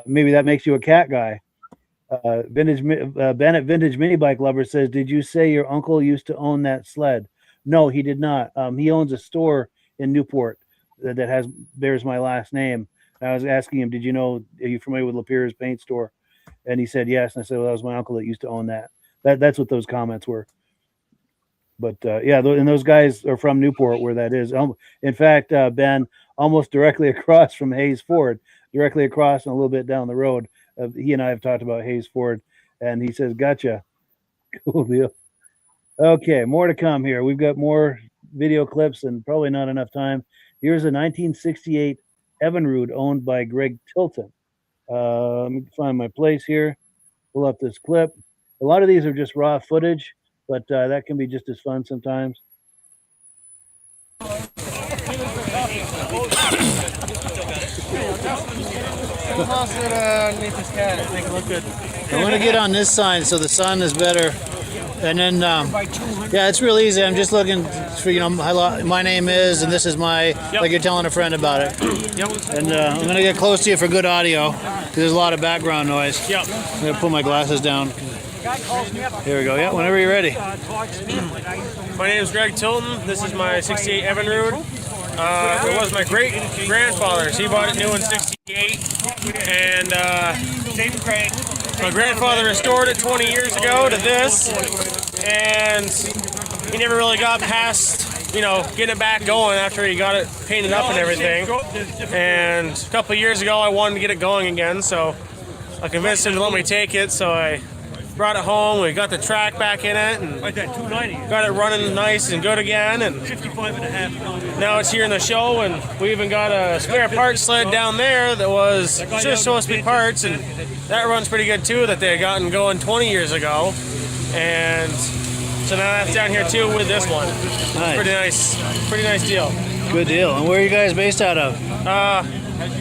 Maybe that makes you a cat guy. Ben at Vintage Mini Bike Lover says, did you say your uncle used to own that sled? No, he did not. He owns a store in Newport that bears my last name. And I was asking him, are you familiar with Lapierre's paint store? And he said yes. And I said, well, that was my uncle that used to own that. That's what those comments were. But yeah, and those guys are from Newport, where that is. In fact, Ben, almost directly across from Hayes Ford, directly across and a little bit down the road. He and I have talked about Hayes Ford, and he says, gotcha. Cool deal. Okay, more to come here. We've got more video clips and probably not enough time. Here's a 1968 Evinrude owned by Greg Tilton. Let me find my place here. Pull up this clip. A lot of these are just raw footage, but that can be just as fun sometimes. I'm going to get on this sign so the sun is better. And then, yeah, it's real easy. I'm just looking for, my name is, and this is like you're telling a friend about it. And I'm going to get close to you for good audio because there's a lot of background noise. I'm going to put my glasses down. Here we go. Yeah, whenever you're ready. My name is Greg Tilton. This is my 68 Evinrude. It was my great-grandfather's. He bought it new in 68. And my grandfather restored it 20 years ago to this. And he never really got past, getting it back going after he got it painted up and everything. And a couple of years ago, I wanted to get it going again. So I convinced him to let me take it. So I brought it home. We got the track back in it and got it running nice and good again. And 55.5. Now it's here in the show, and we even got a spare parts sled down there that was just supposed to be parts, and that runs pretty good too. That they had gotten going 20 years ago. and so now that's down here too with this one. Nice. Pretty nice deal. Good deal. And where are you guys based out of?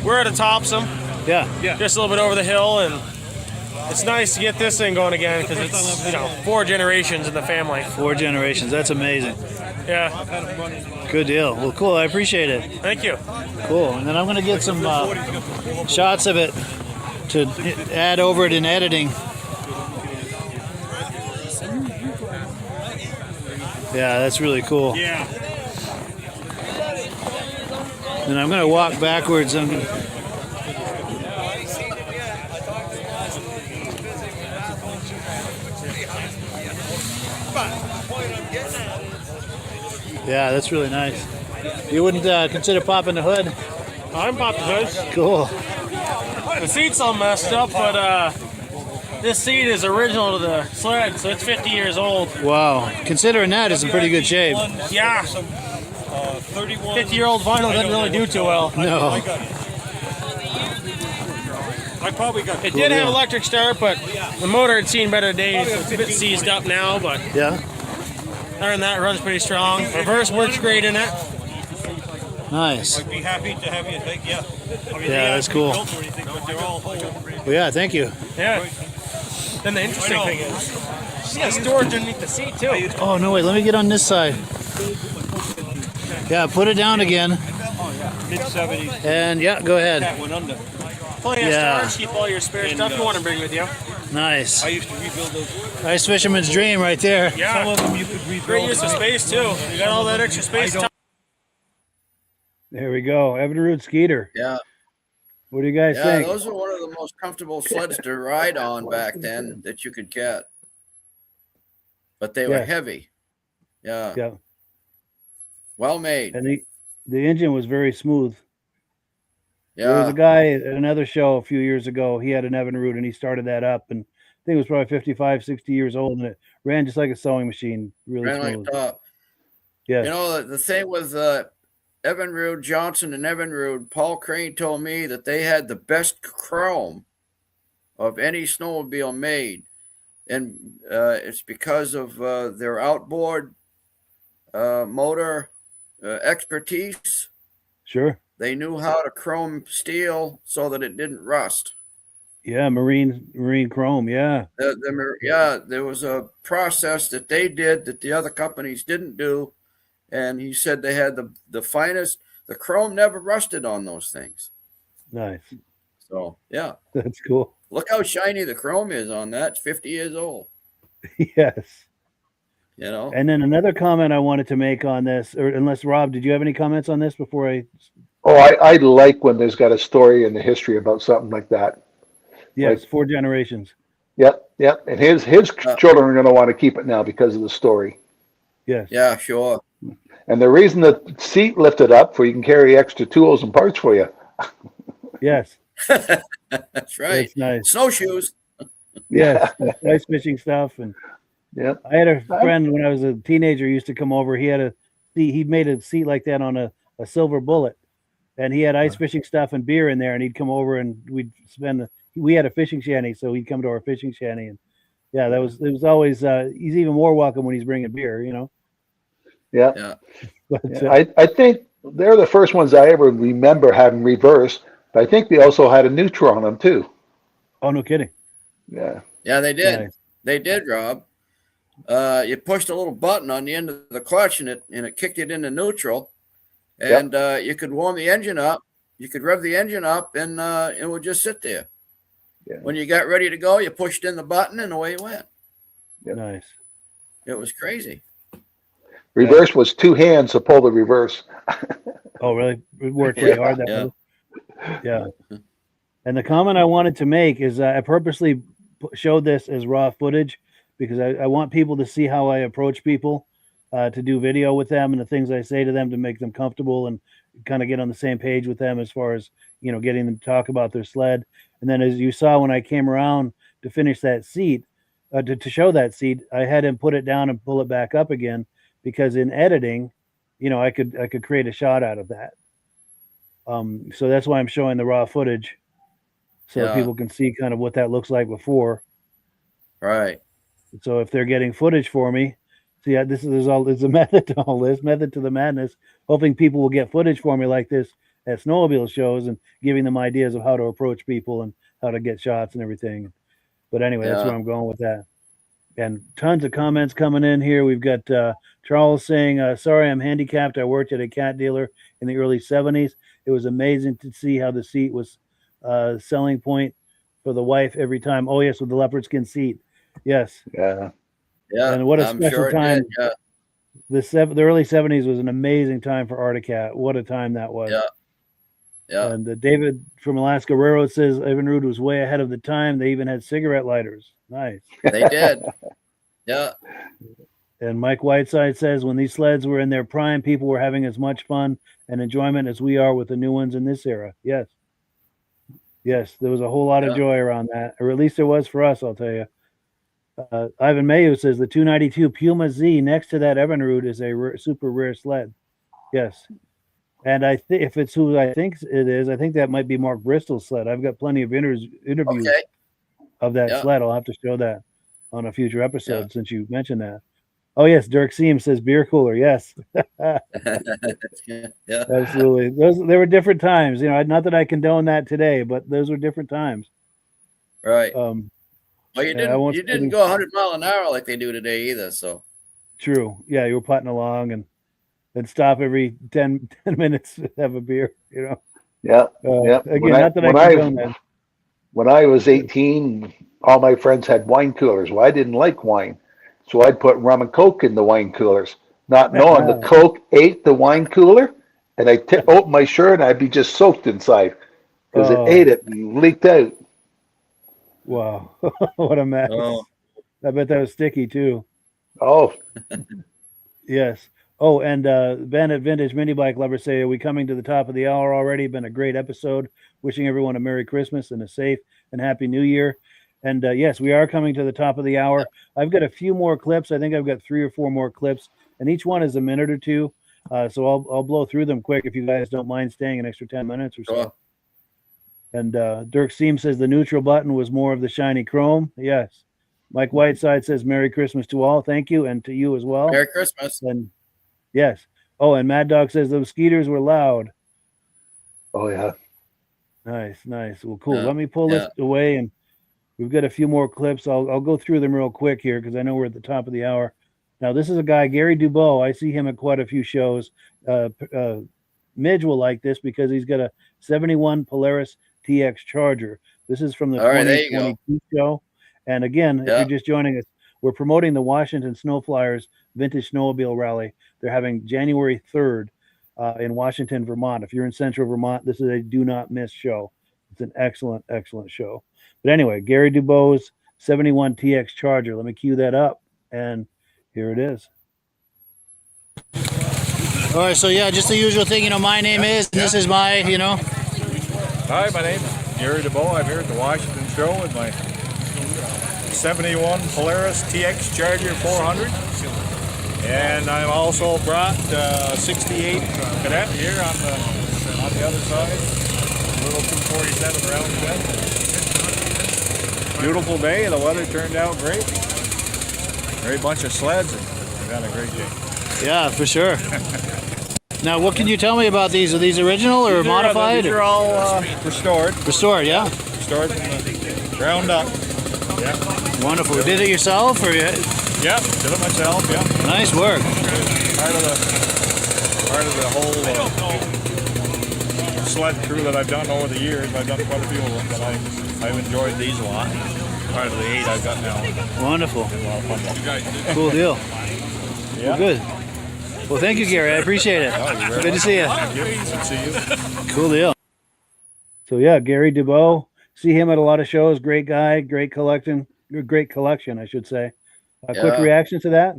We're at a Topsom, Yeah. just a little bit over the hill, and it's nice to get this thing going again because it's 4 generations in the family. 4 generations. That's amazing. Yeah. Good deal. Well, cool. I appreciate it. Thank you. Cool. And then I'm going to get some shots of it to add over it in editing. Yeah, that's really cool. Yeah. And I'm going to walk backwards. Yeah, that's really nice. You wouldn't consider popping the hood? I'm popping the hood. Cool. The seat's all messed up, but this seat is original to the sled, so it's 50 years old. Wow. Considering that, it's in pretty good shape. Yeah. 50-year-old vinyl doesn't really do too well. No. It did have electric start, but the motor had seen better days. It's a bit seized up now, but Yeah. other than that, it runs pretty strong. Reverse works great in it. Nice. I'd be happy to have you take, yeah. I mean, Yeah, that's cool. built or anything, but they're all whole. Well, yeah, thank you. Yeah. Then the interesting thing is, she's got storage underneath the seat too. Oh, no, wait. Let me get on this side. Yeah, put it down again. Mid-70s. And, yeah, go ahead. That went under. Plenty of Yeah. storage, keep all your spare stuff you want to bring with you. Nice. I used to rebuild those. Ice fisherman's dream right there. Yeah. Some of them you could rebuild. Great use of space too. You got all that extra space. There we go. Evinrude Skeeter. Yeah. What do you guys Yeah, think? those were one of the most comfortable sleds to ride on back then that you could get. But they were Yeah. heavy. Yeah. Yeah. Well made. And the engine was very smooth. There was Yeah. a guy at another show a few years ago. He had an Evinrude and he started that up. And I think it was probably 55, 60 years old. And it ran just like a sewing machine. Really Ran like smooth. a top. Yeah. You know, the thing with Evinrude, Johnson and Evinrude, Paul Crane told me that they had the best chrome of any snowmobile made. And it's because of their outboard motor expertise. Sure. They knew how to chrome steel so that it didn't rust. Yeah. Marine chrome. Yeah. There was a process that they did that the other companies didn't do. And he said they had the finest, the chrome never rusted on those things. Nice. So, yeah. That's cool. Look how shiny the chrome is on that. It's 50 years old, Yes. you know? And then another comment I wanted to make on this, or unless Rob, did you have any comments on this before I? Oh, I like when there's got a story in the history about something like that. Yes, 4 generations. Yep. And his children are going to want to keep it now because of the story. Yes. Yeah, sure. And the reason the seat lifted up for you can carry extra tools and parts for you. Yes. That's right. That's nice. Snowshoes. Yes. Ice fishing stuff. And Yeah. I had a friend when I was a teenager who used to come over. He had a seat. He made a seat like that on a silver bullet, and he had ice fishing stuff and beer in there. And he'd come over and we had a fishing shanty, so he'd come to our fishing shanty. And yeah, it was always. He's even more welcome when he's bringing beer. You know. Yeah. Yeah. But, Yeah. I think they're the first ones I ever remember having reverse. But I think they also had a neutral on them too. oh, no kidding. Yeah. Yeah, they did. Nice. They did, Rob. You pushed a little button on the end of the clutch and it kicked it into neutral. And you could warm the engine up. You could rev the engine up and it would just sit there. Yeah. When you got ready to go, you pushed in the button and away it went. Nice. It was crazy. Reverse was 2 hands to pull the reverse. Oh, really? It worked pretty hard that way. Yeah. And the comment I wanted to make is I purposely showed this as raw footage because I want people to see how I approach people to do video with them and the things I say to them to make them comfortable and kind of get on the same page with them as far as, getting them to talk about their sled. And then as you saw when I came around to finish that seat, to show that seat, I had him put it down and pull it back up again because in editing, I could create a shot out of that. So that's why I'm showing the raw footage so that people can see kind of what that looks like before. Right. So if they're getting footage for me, see, there's a method to all this, method to the madness. Hoping people will get footage for me like this at snowmobile shows and giving them ideas of how to approach people and how to get shots and everything. But anyway, that's where I'm going with that. And tons of comments coming in here. We've got Charles saying, sorry, I'm handicapped. I worked at a cat dealer in the early 70s. It was amazing to see how the seat was selling point for the wife every time. Oh, yes, with the leopard skin seat. Yes. Yeah. Yeah. And what a I'm special sure time. Yeah. The early 70s was an amazing time for Arcticat. What a time that was. Yeah. Yeah. And David from Alaska Railroad says Evinrude was way ahead of the time. They even had cigarette lighters. Nice. They did. Yeah. And Mike Whiteside says when these sleds were in their prime, people were having as much fun and enjoyment as we are with the new ones in this era. Yes. Yes, there was a whole lot of joy around that, or at least there was for us, I'll tell you. Ivan Mayu says the 292 Puma Z next to that Evinrude is a super rare sled. Yes. And if it's who I think it is, I think that might be Mark Bristol's sled. I've got plenty of interviews of that sled. I'll have to show that on a future episode since you mentioned that. Oh, yes. Dirk Seam says beer cooler. Yes. Absolutely. There were different times. You know, not that I condone that today, but those were different times. Right. Well, you didn't go 100 miles an hour like they do today either. So true. Yeah, you were putting along and stop every 10 minutes to have a beer, you know. Yeah. Again, not that I condone that. When I was 18, all my friends had wine coolers. Well, I didn't like wine. So I'd put rum and Coke in the wine coolers, not knowing the Coke ate the wine cooler. And I'd open my shirt and I'd be just soaked inside because it ate it and leaked out. Wow. What a mess. I bet that was sticky too. Oh. Yes. Oh, and Ben at Vintage Mini Bike Lovers say, are we coming to the top of the hour already? Been a great episode. Wishing everyone a Merry Christmas and a safe and Happy New Year. And yes, we are coming to the top of the hour. I've got a few more clips. I think I've got 3 or 4 more clips, and each one is a minute or two. So I'll blow through them quick if you guys don't mind staying an extra 10 minutes or so. Sure. And Dirk Seam says the neutral button was more of the shiny chrome. Yes. Mike Whiteside says Merry Christmas to all. Thank you, and to you as well. Merry Christmas. And yes. Oh, and Mad Dog says those skeeters were loud. Oh, yeah. Nice. Well, cool. Let me pull this away, and we've got a few more clips. I'll go through them real quick here because I know we're at the top of the hour. Now, this is a guy, Gary Dubois. I see him at quite a few shows. Midge will like this because he's got a 71 Polaris TX Charger. This is from the 2022 show. And again, if you're just joining us, we're promoting the Washington Snow Flyers Vintage Snowmobile Rally. They're having January 3rd in Washington, Vermont. If you're in central Vermont, this is a do not miss show. It's an excellent, excellent show. But anyway, Gary Dubois' 71 TX Charger. Let me cue that up, and here it is. All right, so yeah, just the usual thing. You know, my name is, this is my, you know. Hi, my name is Gary Dubois. I'm here at the Washington show with my 71 Polaris TX Charger 400. And I'm also brought 68 Cadet here on the other side. A little 247 round bed. Beautiful day. The weather turned out great. Great bunch of sleds, and we've had a great day. Yeah, for sure. Now, what can you tell me about these? Are these original or modified? These are all restored. Restored, yeah. Restored from the ground up. Yeah. Wonderful. Did it yourself, or you? Yeah, did it myself. Yeah. Nice work. Part of the whole sled crew that I've done over the years. I've done quite a few of them, but I've enjoyed these a lot. Part of the 8 I've got now. Wonderful. Cool deal. Yeah. Well, good. Well, thank you, Gary. I appreciate it. Good to see you. Thank you. Good to see you. Cool deal. So yeah, Gary Dubois. See him at a lot of shows. Great guy. Great collection, I should say. Quick reaction to that?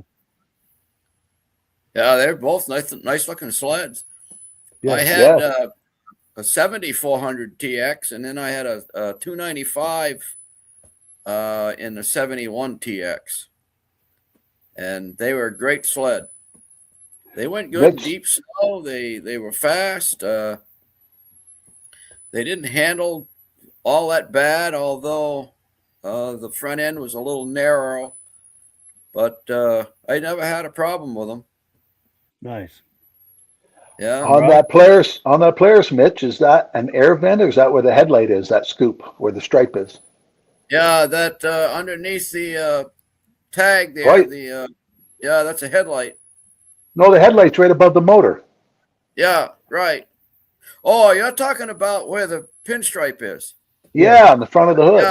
Yeah, they're both nice looking sleds. Yeah. I had a 7400 TX, and then I had a 295 in the 71 TX. And they were a great sled. They went good in deep snow. They were fast. They didn't handle all that bad, although the front end was a little narrow. but I never had a problem with them. Nice. Yeah. On that Polaris, Mitch, is that an air vent or is that where the headlight is? That scoop where the stripe is? Yeah, that underneath the tag there. Right. Yeah, that's a headlight. No, the headlight's right above the motor. Yeah, right. Oh, you're talking about where the pinstripe is. Yeah, on the front of the hood.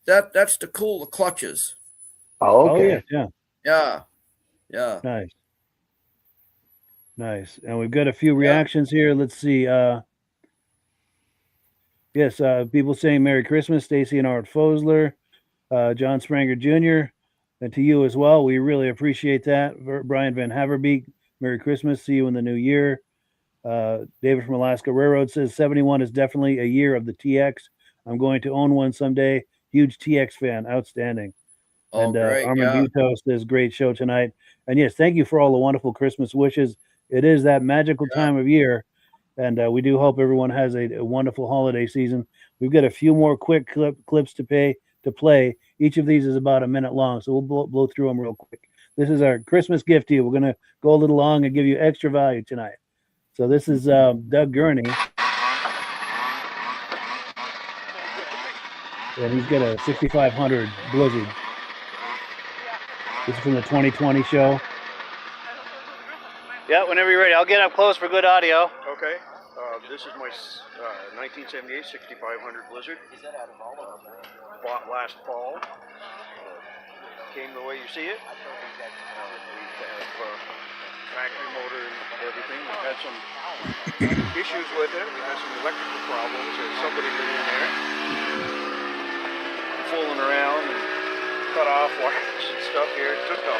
Yeah, that's to cool the clutches. Oh, okay. Yeah. Nice. Nice. And we've got a few reactions here. Let's see. Yes, people saying Merry Christmas, Stacy and Art Fosler, John Spranger Jr., and to you as well. We really appreciate that. Brian Van Haverbeek, Merry Christmas. See you in the new year. David from Alaska Railroad says 71 is definitely a year of the TX. I'm going to own one someday. Huge TX fan. Outstanding. Oh, great. Armin Buto says, great show tonight. And yes, thank you for all the wonderful Christmas wishes. It is that magical time of year. And we do hope everyone has a wonderful holiday season. We've got a few more quick clips to play. Each of these is about a minute long, so we'll blow through them real quick. This is our Christmas gift to you. We're going to go a little long and give you extra value tonight. So this is Doug Gurney. And he's got a 6500 Blizzard. This is from the 2020 show. Yeah, whenever you're ready. I'll get up close for good audio. Okay. This is my 1978 6500 Blizzard. Bought last fall. Came the way you see it. We have factory motor and everything. We've had some issues with it. We've had some electrical problems. There's somebody been in there fooling around and cut off wires and stuff here. Took the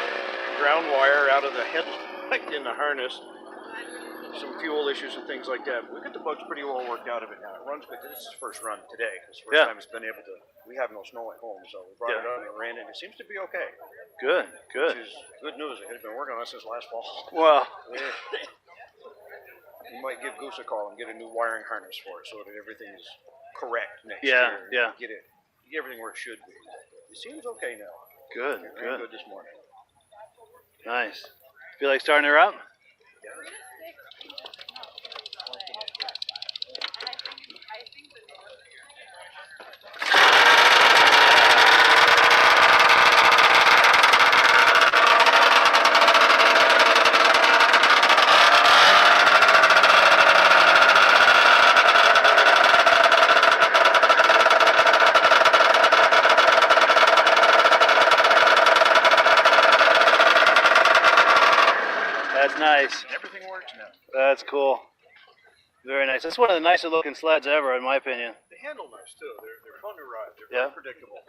ground wire out of the headlight in the harness. Some fuel issues and things like that. We got the bugs pretty well worked out of it now. It runs good. This is first run today. It's the first time it's been able to. We have no snow at home, so we brought it out and ran it. It seems to be okay. Good. Which is good news. It had been working on it since last fall. Well, you might give Goose a call and get a new wiring harness for it so that everything is correct next Yeah, year. Get everything where it should be. It seems okay now. Good. Good this morning. Nice. Feel like starting her up? That's nice. Everything works now. That's cool. Very nice. That's one of the nicer looking sleds ever, in my opinion. They handle nice too. They're fun to ride. They're predictable.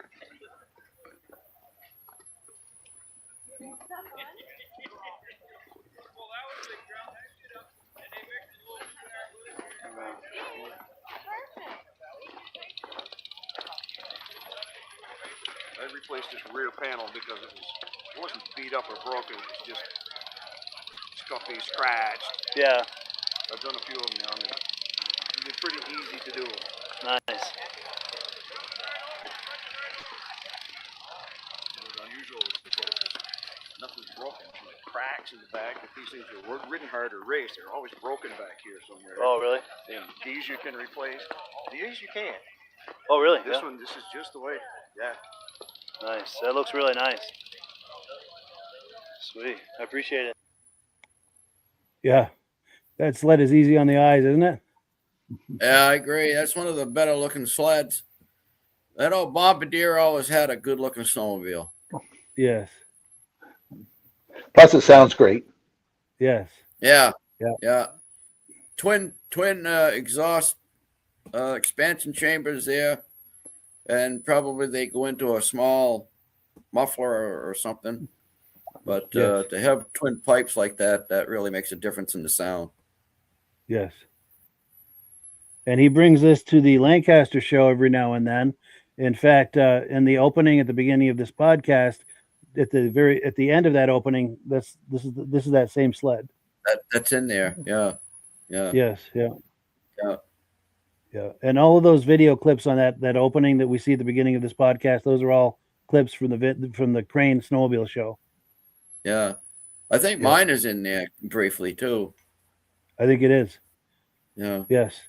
I replaced this rear panel because it wasn't beat up or broken. It was just scuffy, scratched. Yeah. I've done a few of them now. And they're pretty easy to do. Nice. What's unusual is because nothing's broken. Like cracks in the back. If these things are ridden hard or raced, they're always broken back here somewhere. Oh, really? And these you can replace. These you can't. Oh, really? This one, this is just the way. Yeah. Nice. That looks really nice. Sweet. I appreciate it. Yeah. That sled is easy on the eyes, isn't it? Yeah, I agree. That's one of the better looking sleds. That old Bombardier always had a good looking snowmobile. Yes. Plus, it sounds great. Yes. Yeah. Yeah. Yeah. Twin exhaust expansion chambers there, and probably they go into a small muffler or something. But Yes. to have twin pipes like that, that really makes a difference in the sound. Yes. And he brings this to the Lancaster show every now and then. In fact, in the opening at the beginning of this podcast, at the end of that opening, this is that same sled. That's in there. Yeah. Yeah. Yes. Yeah. Yeah. Yeah. And all of those video clips on that opening that we see at the beginning of this podcast, those are all clips from the Crane Snowmobile show. Yeah. I think Yeah. mine is in there briefly too. I think it is. Yeah. Yes.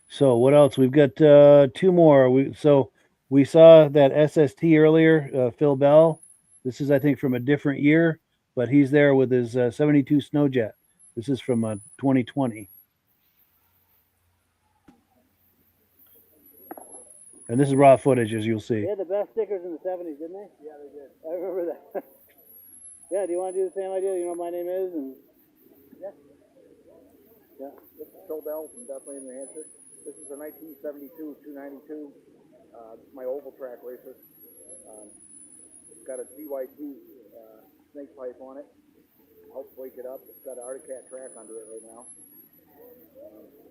So what else? We've got two more. We saw that SST earlier, Phil Bell. This is, I think, from a different year, but he's there with his 72 Snowjet. This is from 2020. And this is raw footage, as you'll see. They had the best stickers in the 70s, didn't they? Yeah, they did. I remember that. Yeah, do you want to do the same idea? You know what my name is? And Yeah. Yeah. This is Phil Bell from Bethlehem, New Hampshire. This is a 1972 292. My oval track racer. It's got a BYT snake pipe on it. Helps wake it up. It's got an Arctic Cat track under it right now.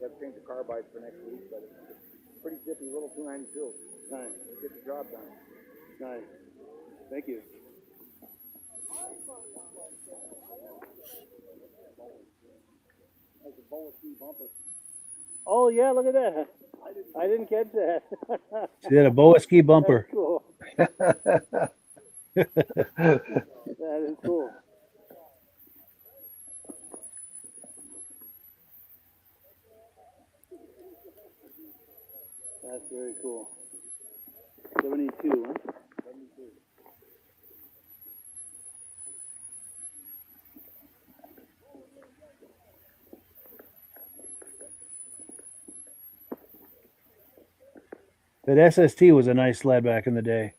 Got to change the carbides for next week, but it's a pretty zippy little 292. nice, Get the job done. nice. Thank you. That's a bullet key bumper. Oh yeah, look at that. I didn't catch that. She had a Boa ski bumper. That's cool. That is cool. That's very cool. 72, huh? 72. That SST was a nice sled back in the day.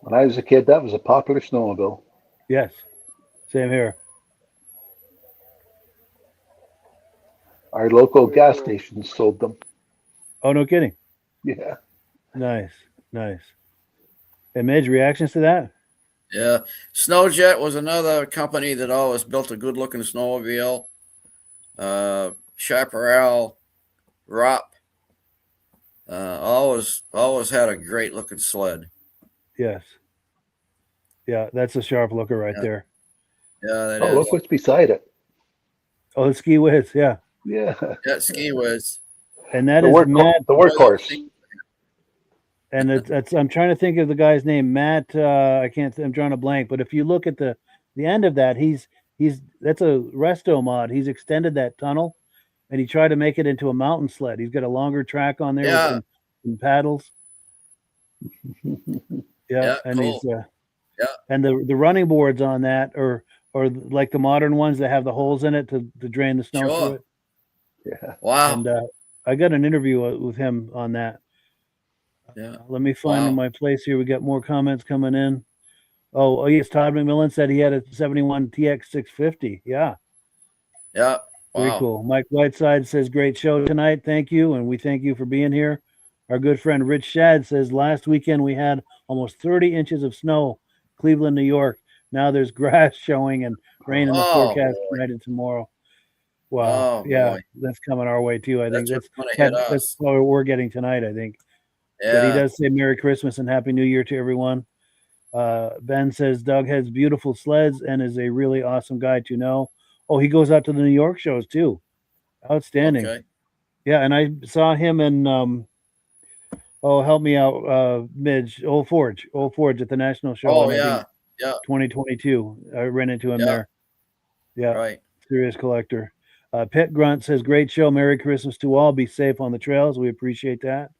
When I was a kid, that was a popular snowmobile. Yes. Same here. Our local gas station sold them. Oh, no kidding. Yeah. Nice. Nice. And Midge, reactions to that? Yeah. Snowjet was another company that always built a good looking snowmobile. Chaparral, Rop. Always had a great looking sled. Yes. Yeah, that's a sharp looker right there. Yeah, that Oh, is. look what's beside it. Oh, the Ski Whiz, yeah. Yeah. That Ski Whiz. And that The is Matt. the workhorse. And it's I'm trying to think of the guy's name, Matt. I'm drawing a blank. But if you look at the end of that, that's a resto mod. He's extended that tunnel, and he tried to make it into a mountain sled. He's got a longer track on there with some paddles. Yeah, and cool. he's and the running boards on that or like the modern ones that have the holes in it to drain the snow through it. Yeah. Wow. And I got an interview with him on that. Yeah. Let me find my place here. We got more comments coming in. Oh yes, Todd McMillan said he had a 71 TX 650. Yeah. Yeah. Very cool. Mike Whiteside says, great show tonight. Thank you. And we thank you for being here. Our good friend Rich Shad says, last weekend we had almost 30 inches of snow, Cleveland, New York. Now there's grass showing and rain in the forecast tonight and tomorrow. Wow. That's coming our way too. I think that's what we're getting tonight, I think. Yeah. But he does say Merry Christmas and Happy New Year to everyone. Ben says Doug has beautiful sleds and is a really awesome guy to know. Oh, he goes out to the New York shows too. Outstanding. Okay. Yeah, and I saw him in help me out, Midge, Old Forge at the National Show. Oh, yeah. 2022. I ran into him there. Yeah. Right. Serious collector. Pit Grunt says, great show. Merry Christmas to all. Be safe on the trails. We appreciate that.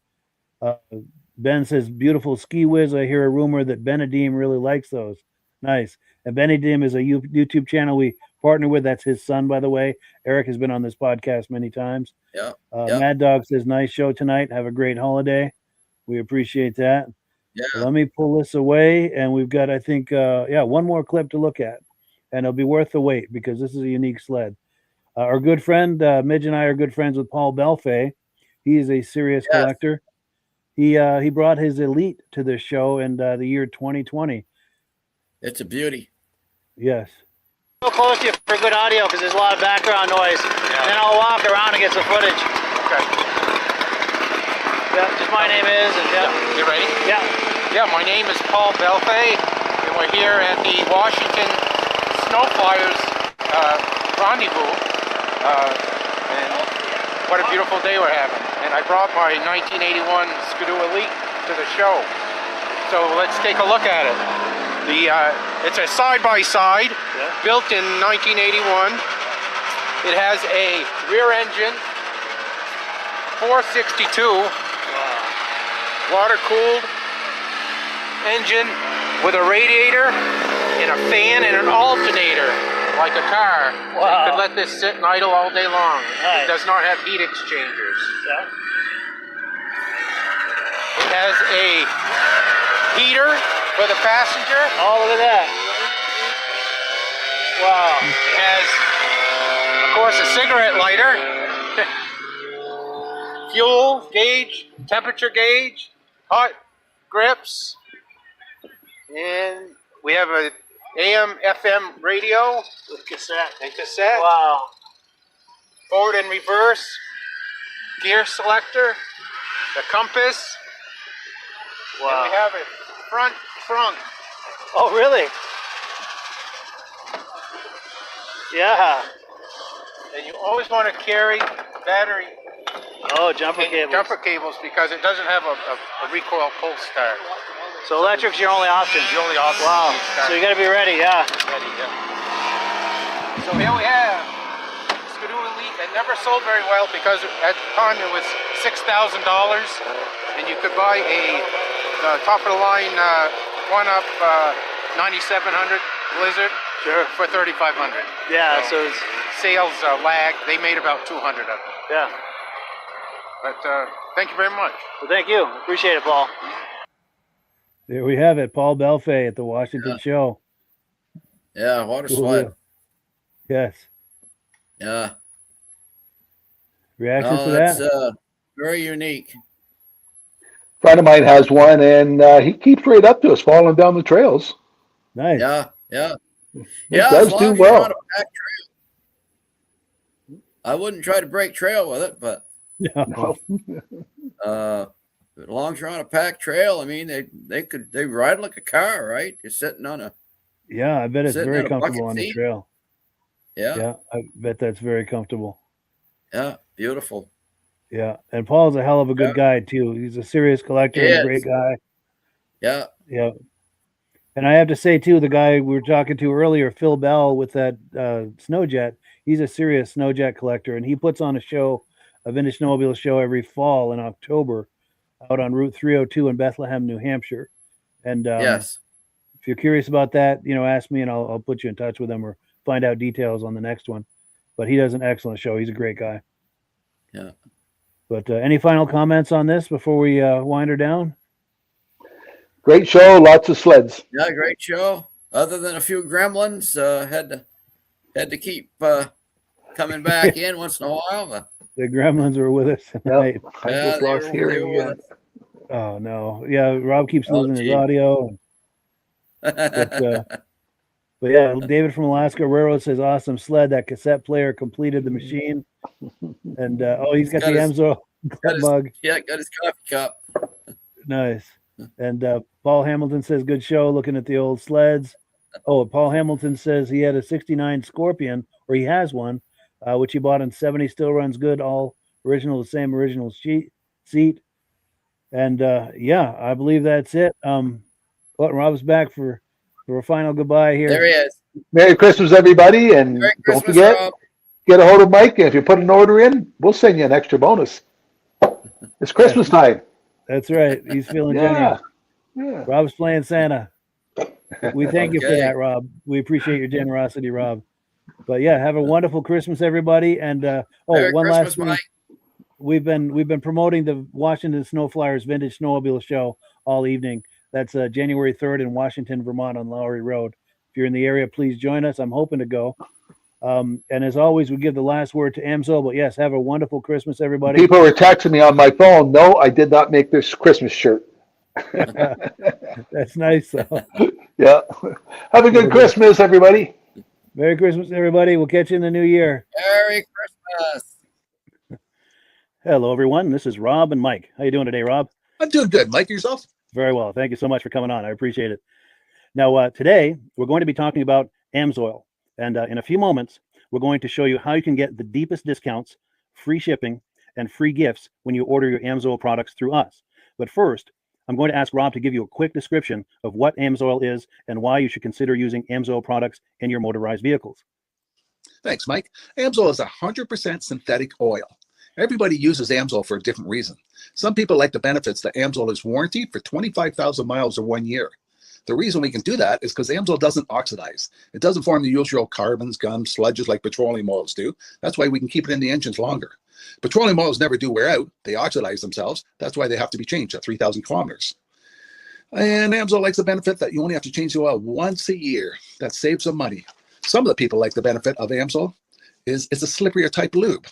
Ben says, beautiful Ski Whiz. I hear a rumor that Benedim really likes those. Nice. And Benedim is a YouTube channel we partner with. That's his son, by the way. Eric has been on this podcast many times. Yeah. Mad Dog says, nice show tonight. Have a great holiday. We appreciate that. Yeah. Let me pull this away. And we've got, I think, one more clip to look at. And it'll be worth the wait because this is a unique sled. Our good friend, Midge and I are good friends with Paul Belfay. He is a serious collector. He brought his Elite to this show in the year 2020. It's a beauty. Yes. Go close to you for good audio because there's a lot of background noise. Yeah. Then I'll walk around and get some footage. Okay. Yeah, just my name is. And You ready? Yeah. Yeah, my name is Paul Belfay, and we're here at the Washington Snowflyers rendezvous. And what a beautiful day we're having. And I brought my 1981 Skidoo Elite to the show. So let's take a look at it. It's a side-by-side, built in 1981. It has a rear engine, 462, water-cooled engine with a radiator and a fan and an alternator, like a car. Wow. You could let this sit and idle all day long. Nice. It does not have heat exchangers. It has a heater for the passenger. Oh, look at that. Wow. It has, of course, a cigarette lighter, fuel gauge, temperature gauge, hot grips, and we have a AM, FM radio with cassette. And cassette. Wow. Forward and reverse, gear selector, the compass. Wow. And we have a front trunk. Oh, really? Yeah. And you always want to carry battery. Oh, jumper cables. Jumper cables, because it doesn't have a recoil pull start. So electric's your only option. The only option. Wow. So you got to be ready, yeah. Ready, yeah. So here we have Skidoo Elite. It never sold very well because at the time it was $6,000, and you could buy the top of the line one-up 9700 Blizzard for $3,500. Yeah. So it's, sales lagged. They made about 200 of them. yeah. But thank you very much. Well, thank you. Appreciate it, Paul. There we have it. Paul Belfay at the Washington show. Yeah, water sled. Yes. Yeah. Reactions to That's that? very unique. Friend of mine has one, and he keeps right up to us, falling down the trails. Nice. Yeah, yeah. It Yeah, does as long do as you're well. on a back trail. I wouldn't try to break trail with it, but No. as long as you're on a packed trail, I mean, they ride like a car, right? You're sitting on a Yeah, I bet it's Sitting very in a bucket comfortable on the seat. trail. yeah, Yeah, I bet that's very comfortable. yeah, beautiful. Yeah, and Paul's a hell of a good guide too. He's a serious collector and a Yes. great guy. Yeah, Yeah. And I have to say too, the guy we were talking to earlier, Phil Bell, with that Snowjet, he's a serious Snowjet collector, and he puts on a show, a Vintage Snowmobile show every fall in October, out on Route 302 in Bethlehem, New Hampshire. And yes, if you're curious about that, ask me and I'll put you in touch with him or find out details on the next one. But he does an excellent show. He's a great guy. yeah. But any final comments on this before we wind her down? Great show, lots of sleds. Yeah, great show. Other than a few gremlins, had to keep coming back in once in a while. But, The gremlins were with us tonight. I yeah, just they lost were hearing with again. us. Oh no. Yeah, Rob keeps Oh, losing his gee. audio. But yeah, David from Alaska Railroad says awesome sled. That cassette player completed the machine. And he's got Got the his- Emzo got his, mug. yeah, got his coffee cup. Nice. And Paul Hamilton says good show looking at the old sleds. Oh, Paul Hamilton says he had a 69 Scorpion, or he has one, which he bought in 70, still runs good, all original, the same original seat. And yeah, I believe that's it. Rob's back for a final goodbye here. There he is. Merry Christmas, everybody, and Merry don't Christmas, forget, Rob. get a hold of Mike, and if you put an order in, we'll send you an extra bonus. It's Christmas time. That's right. He's feeling Yeah. generous. Yeah. Rob's playing Santa. We thank you for Okay. that, Rob. We appreciate your generosity, Rob. But yeah, have a wonderful Christmas, everybody. And Merry one Christmas, last thing. Mike. We've been promoting the Washington Snow Flyers Vintage Snowmobile Show all evening. That's January 3rd in Washington, Vermont on Lowry Road. If you're in the area, please join us. I'm hoping to go. And as always, we give the last word to Amzo. But yes, have a wonderful Christmas, everybody. People were texting me on my phone. No, I did not make this Christmas shirt. That's nice, though. Yeah. Have a good Christmas, everybody. Merry Christmas, everybody. We'll catch you in the new year. Merry Christmas. Hello, everyone. This is Rob and Mike. How you doing today, Rob? I'm doing good. Mike, yourself? Very well. Thank you so much for coming on. I appreciate it. Now, today, we're going to be talking about AMSOIL. And in a few moments, we're going to show you how you can get the deepest discounts, free shipping, and free gifts when you order your AMSOIL products through us. But first, I'm going to ask Rob to give you a quick description of what AMSOIL is and why you should consider using AMSOIL products in your motorized vehicles. Thanks, Mike. AMSOIL is 100% synthetic oil. Everybody uses AMSOIL for a different reason. Some people like the benefits that AMSOIL is warranted for 25,000 miles or 1 year. The reason we can do that is because AMSOIL doesn't oxidize. It doesn't form the usual carbons, gums, sludges like petroleum oils do. That's why we can keep it in the engines longer. Petroleum oils never do wear out. They oxidize themselves. That's why they have to be changed at 3,000 kilometers. And AMSOIL likes the benefit that you only have to change the oil once a year. That saves some money. Some of the people like the benefit of AMSOIL is it's a slipperier type lube.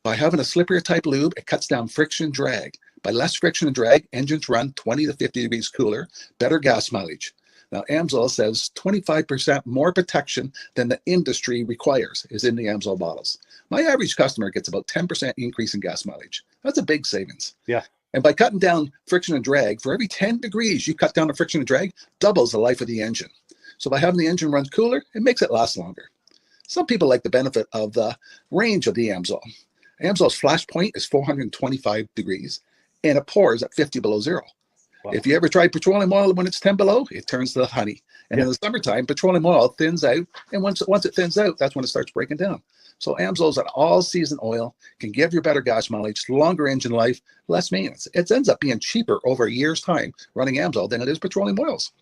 By having a slipperier type lube, it cuts down friction and drag. By less friction and drag, engines run 20 to 50 degrees cooler, better gas mileage. Now, AMSOIL says 25% more protection than the industry requires is in the AMSOIL bottles. My average customer gets about 10% increase in gas mileage. That's a big savings. Yeah. And by cutting down friction and drag, for every 10 degrees you cut down the friction and drag, doubles the life of the engine. So by having the engine run cooler, it makes it last longer. Some people like the benefit of the range of the AMSOIL. AMSOIL's flash point is 425 degrees, and it pours at 50 below zero. Wow. If you ever try petroleum oil when it's 10 below, it turns to honey. And in the summertime, petroleum oil thins out, and once it thins out, that's when it starts breaking down. So AMSOIL is an all-season oil, can give you better gas mileage, longer engine life, less maintenance. It ends up being cheaper over a year's time running AMSOIL than it is petroleum oils.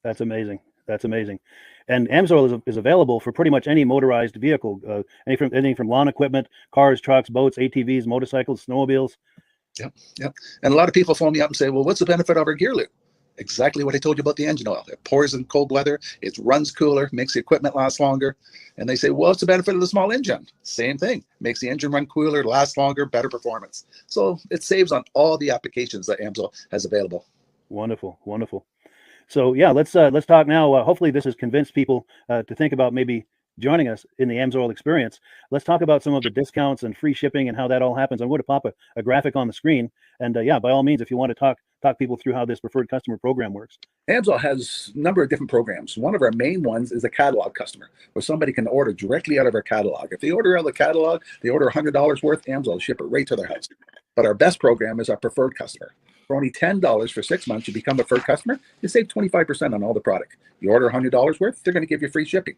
That's amazing. That's amazing. And AMSOIL is available for pretty much any motorized vehicle, anything from lawn equipment, cars, trucks, boats, ATVs, motorcycles, snowmobiles. Yep. And a lot of people phone me up and say, well, what's the benefit of our gear lube? Exactly what I told you about the engine oil. It pours in cold weather, it runs cooler, makes the equipment last longer. And they say, well, what's the benefit of the small engine? Same thing. Makes the engine run cooler, last longer, better performance. So it saves on all the applications that AMSOIL has available. Wonderful, wonderful. So yeah, let's talk now. Hopefully this has convinced people to think about maybe joining us in the AMSOIL experience. Let's talk about some of the discounts and free shipping and how that all happens. I'm going to pop a graphic on the screen. And yeah, by all means, if you want to talk people through how this preferred customer program works. AMSOIL has a number of different programs. One of our main ones is a catalog customer, where somebody can order directly out of our catalog. If they order out of the catalog, they order $100 worth, AMSOIL will ship it right to their house. But our best program is our preferred customer. For only $10 for 6 months, you become a preferred customer, you save 25% on all the product. You order $100 worth, they're going to give you free shipping.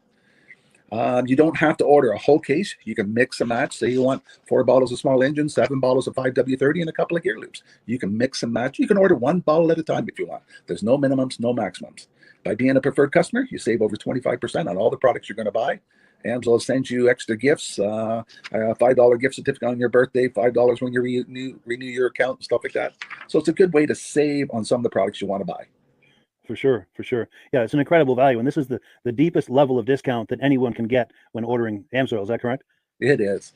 You don't have to order a whole case. You can mix and match. Say you want 4 bottles of small engine, 7 bottles of 5W30, and a couple of gear loops. You can mix and match. You can order 1 bottle at a time if you want. There's no minimums, no maximums. By being a preferred customer, you save over 25% on all the products you're going to buy. AMSOIL sends you extra gifts, a $5 gift certificate on your birthday, $5 when you renew your account and stuff like that. So it's a good way to save on some of the products you want to buy. For sure. Yeah, it's an incredible value. And this is the deepest level of discount that anyone can get when ordering AMSOIL. Is that correct? It is.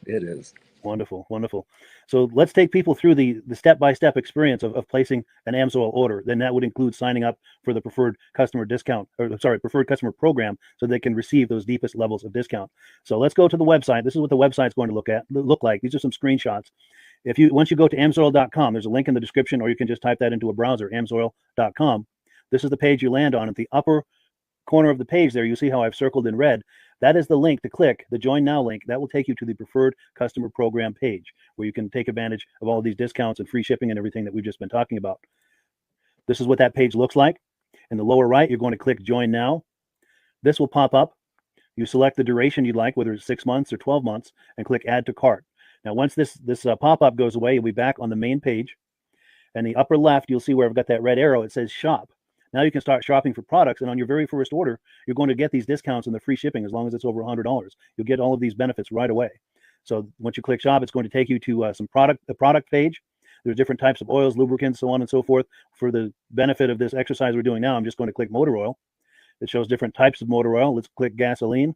Wonderful. So let's take people through the step-by-step experience of placing an AMSOIL order. Then that would include signing up for the preferred customer preferred customer program, so they can receive those deepest levels of discount. So let's go to the website. This is what the website's going to look like. These are some screenshots. Once you go to amsoil.com, there's a link in the description, or you can just type that into a browser, amsoil.com. This is the page you land on. At the upper corner of the page there, you see how I've circled in red. That is the link to click, the Join Now link. That will take you to the Preferred Customer Program page, where you can take advantage of all of these discounts and free shipping and everything that we've just been talking about. This is what that page looks like. In the lower right, you're going to click Join Now. This will pop up. You select the duration you'd like, whether it's 6 months or 12 months, and click Add to Cart. Now, once this pop-up goes away, you'll be back on the main page. And the upper left, you'll see where I've got that red arrow. It says Shop. Now you can start shopping for products, and on your very first order, you're going to get these discounts and the free shipping as long as it's over $100. You'll get all of these benefits right away. So once you click Shop, it's going to take you to the product page. There's different types of oils, lubricants, so on and so forth. For the benefit of this exercise we're doing now, I'm just going to click motor oil. It shows different types of motor oil. Let's click gasoline.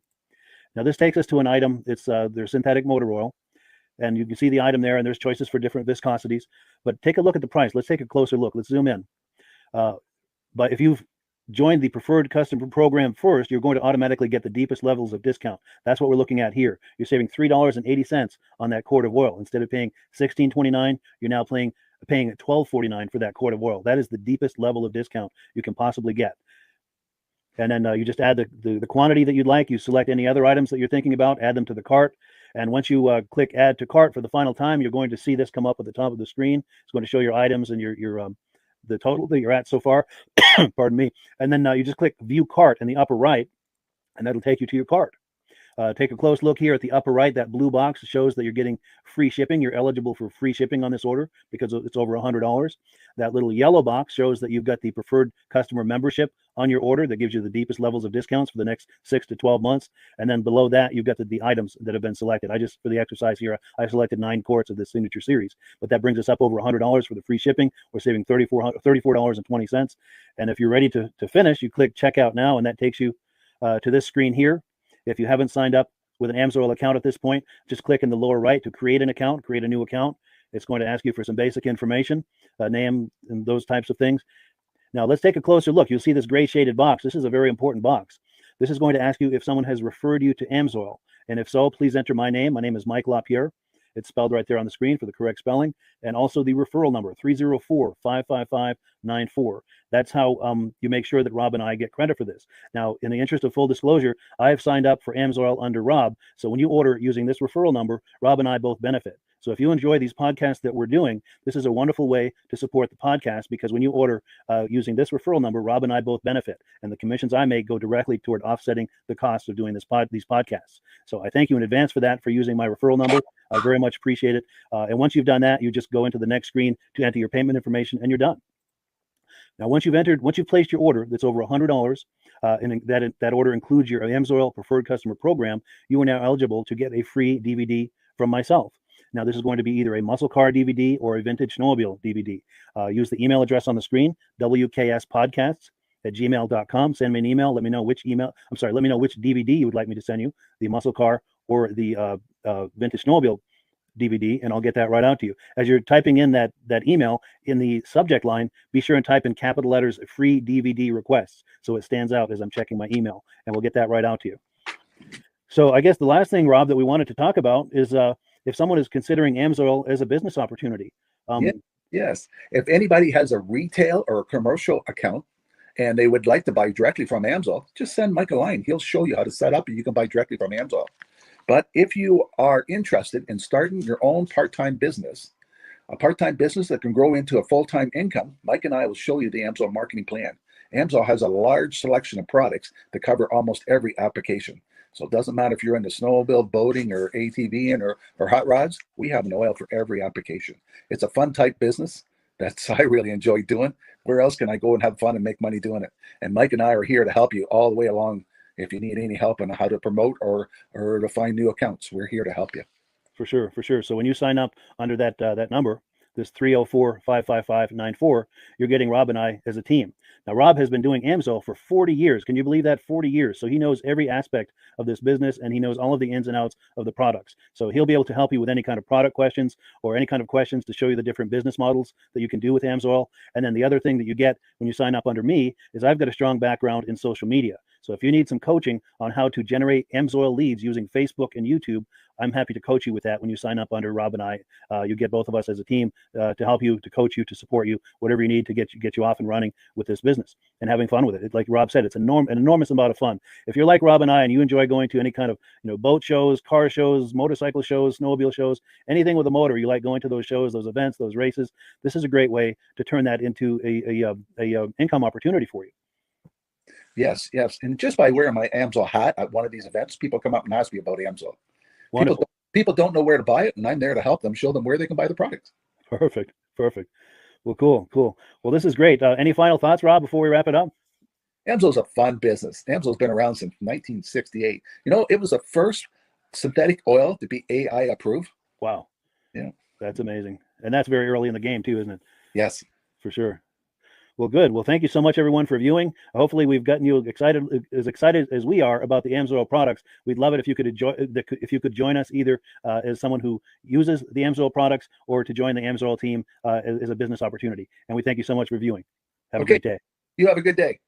Now this takes us to an item. It's their synthetic motor oil. And you can see the item there, and there's choices for different viscosities. But take a look at the price. Let's take a closer look. Let's zoom in. But if you've joined the preferred customer program first, you're going to automatically get the deepest levels of discount. That's what we're looking at here. You're saving $3.80 on that quart of oil. Instead of paying $16.29, you're now paying $12.49 for that quart of oil. That is the deepest level of discount you can possibly get. And then you just add the quantity that you'd like. You select any other items that you're thinking about, add them to the cart. And once you click Add to Cart for the final time, you're going to see this come up at the top of the screen. It's going to show your items and your the total that you're at so far. Pardon me. And then you just click View Cart in the upper right, and that'll take you to your cart. Take a close look here at the upper right. That blue box shows that you're getting free shipping. You're eligible for free shipping on this order because it's over $100. That little yellow box shows that you've got the preferred customer membership on your order that gives you the deepest levels of discounts for the next 6 to 12 months. And then below that, you've got the items that have been selected. For the exercise here, I selected 9 quarts of the signature series, but that brings us up over $100 for the free shipping. We're saving $34.20. And if you're ready to finish, you click checkout now, and that takes you to this screen here. If you haven't signed up with an AMSOIL account at this point, just click in the lower right to create an account, create a new account. It's going to ask you for some basic information, name and those types of things. Now let's take a closer look. You'll see this gray shaded box. This is a very important box. This is going to ask you if someone has referred you to AMSOIL. And if so, please enter my name. My name is Mike LaPierre. It's spelled right there on the screen for the correct spelling. And also the referral number, 304-555-94. That's how you make sure that Rob and I get credit for this. Now, in the interest of full disclosure, I have signed up for AMSOIL under Rob. So when you order using this referral number, Rob and I both benefit. So if you enjoy these podcasts that we're doing, this is a wonderful way to support the podcast, because when you order using this referral number, Rob and I both benefit. And the commissions I make go directly toward offsetting the cost of doing these podcasts. So I thank you in advance for that, for using my referral number. I very much appreciate it. And once you've done that, you just go into the next screen to enter your payment information, and you're done. Now, once you've placed your order that's over $100, and that order includes your AMSOIL Preferred Customer Program, you are now eligible to get a free DVD from myself. Now, this is going to be either a muscle car DVD or a vintage snowmobile DVD. Use the email address on the screen, wkspodcasts@gmail.com. Send me an email. Let me know which DVD you would like me to send you, the muscle car or the vintage snowmobile DVD, and I'll get that right out to you. As you're typing in that email, in the subject line, be sure and type in capital letters, free DVD requests, so it stands out as I'm checking my email, and we'll get that right out to you. So I guess the last thing, Rob, that we wanted to talk about is if someone is considering AMSOIL as a business opportunity. Yes. If anybody has a retail or a commercial account and they would like to buy directly from AMSOIL, just send Mike a line. He'll show you how to set up, and you can buy directly from AMSOIL. But if you are interested in starting your own part-time business, a part-time business that can grow into a full-time income, Mike and I will show you the AMSOIL marketing plan. AMSOIL has a large selection of products that cover almost every application. So it doesn't matter if you're into snowmobile, boating, or ATVing, or hot rods. We have an oil for every application. It's a fun type business that's I really enjoy doing. Where else can I go and have fun and make money doing it? And Mike and I are here to help you all the way along. If you need any help on how to promote or to find new accounts, we're here to help you. For sure. So when you sign up under that number, this 304-555-94, you're getting Rob and I as a team. Now, Rob has been doing AMSOIL for 40 years. Can you believe that? 40 years. So he knows every aspect of this business, and he knows all of the ins and outs of the products. So he'll be able to help you with any kind of product questions or any kind of questions to show you the different business models that you can do with AMSOIL. And then the other thing that you get when you sign up under me is I've got a strong background in social media. So if you need some coaching on how to generate AMSOIL leads using Facebook and YouTube, I'm happy to coach you with that when you sign up under Rob and I. You get both of us as a team to help you, to coach you, to support you, whatever you need to get you off and running with this business and having fun with it. Like Rob said, it's an enormous amount of fun. If you're like Rob and I and you enjoy going to any kind of boat shows, car shows, motorcycle shows, snowmobile shows, anything with a motor, you like going to those shows, those events, those races, this is a great way to turn that into a income opportunity for you. Yes. And just by wearing my AMSOIL hat at one of these events, people come up and ask me about AMSOIL. People don't know where to buy it, and I'm there to help them, show them where they can buy the products. Perfect. Well, cool. Well, this is great. Any final thoughts, Rob, before we wrap it up? AMSOIL's a fun business. AMSOIL's been around since 1968. It was the first synthetic oil to be AI approved. Wow. Yeah. That's amazing. And that's very early in the game too, isn't it? Yes. For sure. Well, good. Well, thank you so much, everyone, for viewing. Hopefully, we've gotten you excited as we are about the AMSOIL products. We'd love it if you could join us either as someone who uses the AMSOIL products or to join the AMSOIL team as a business opportunity. And we thank you so much for viewing. Have a great day. You have a good day.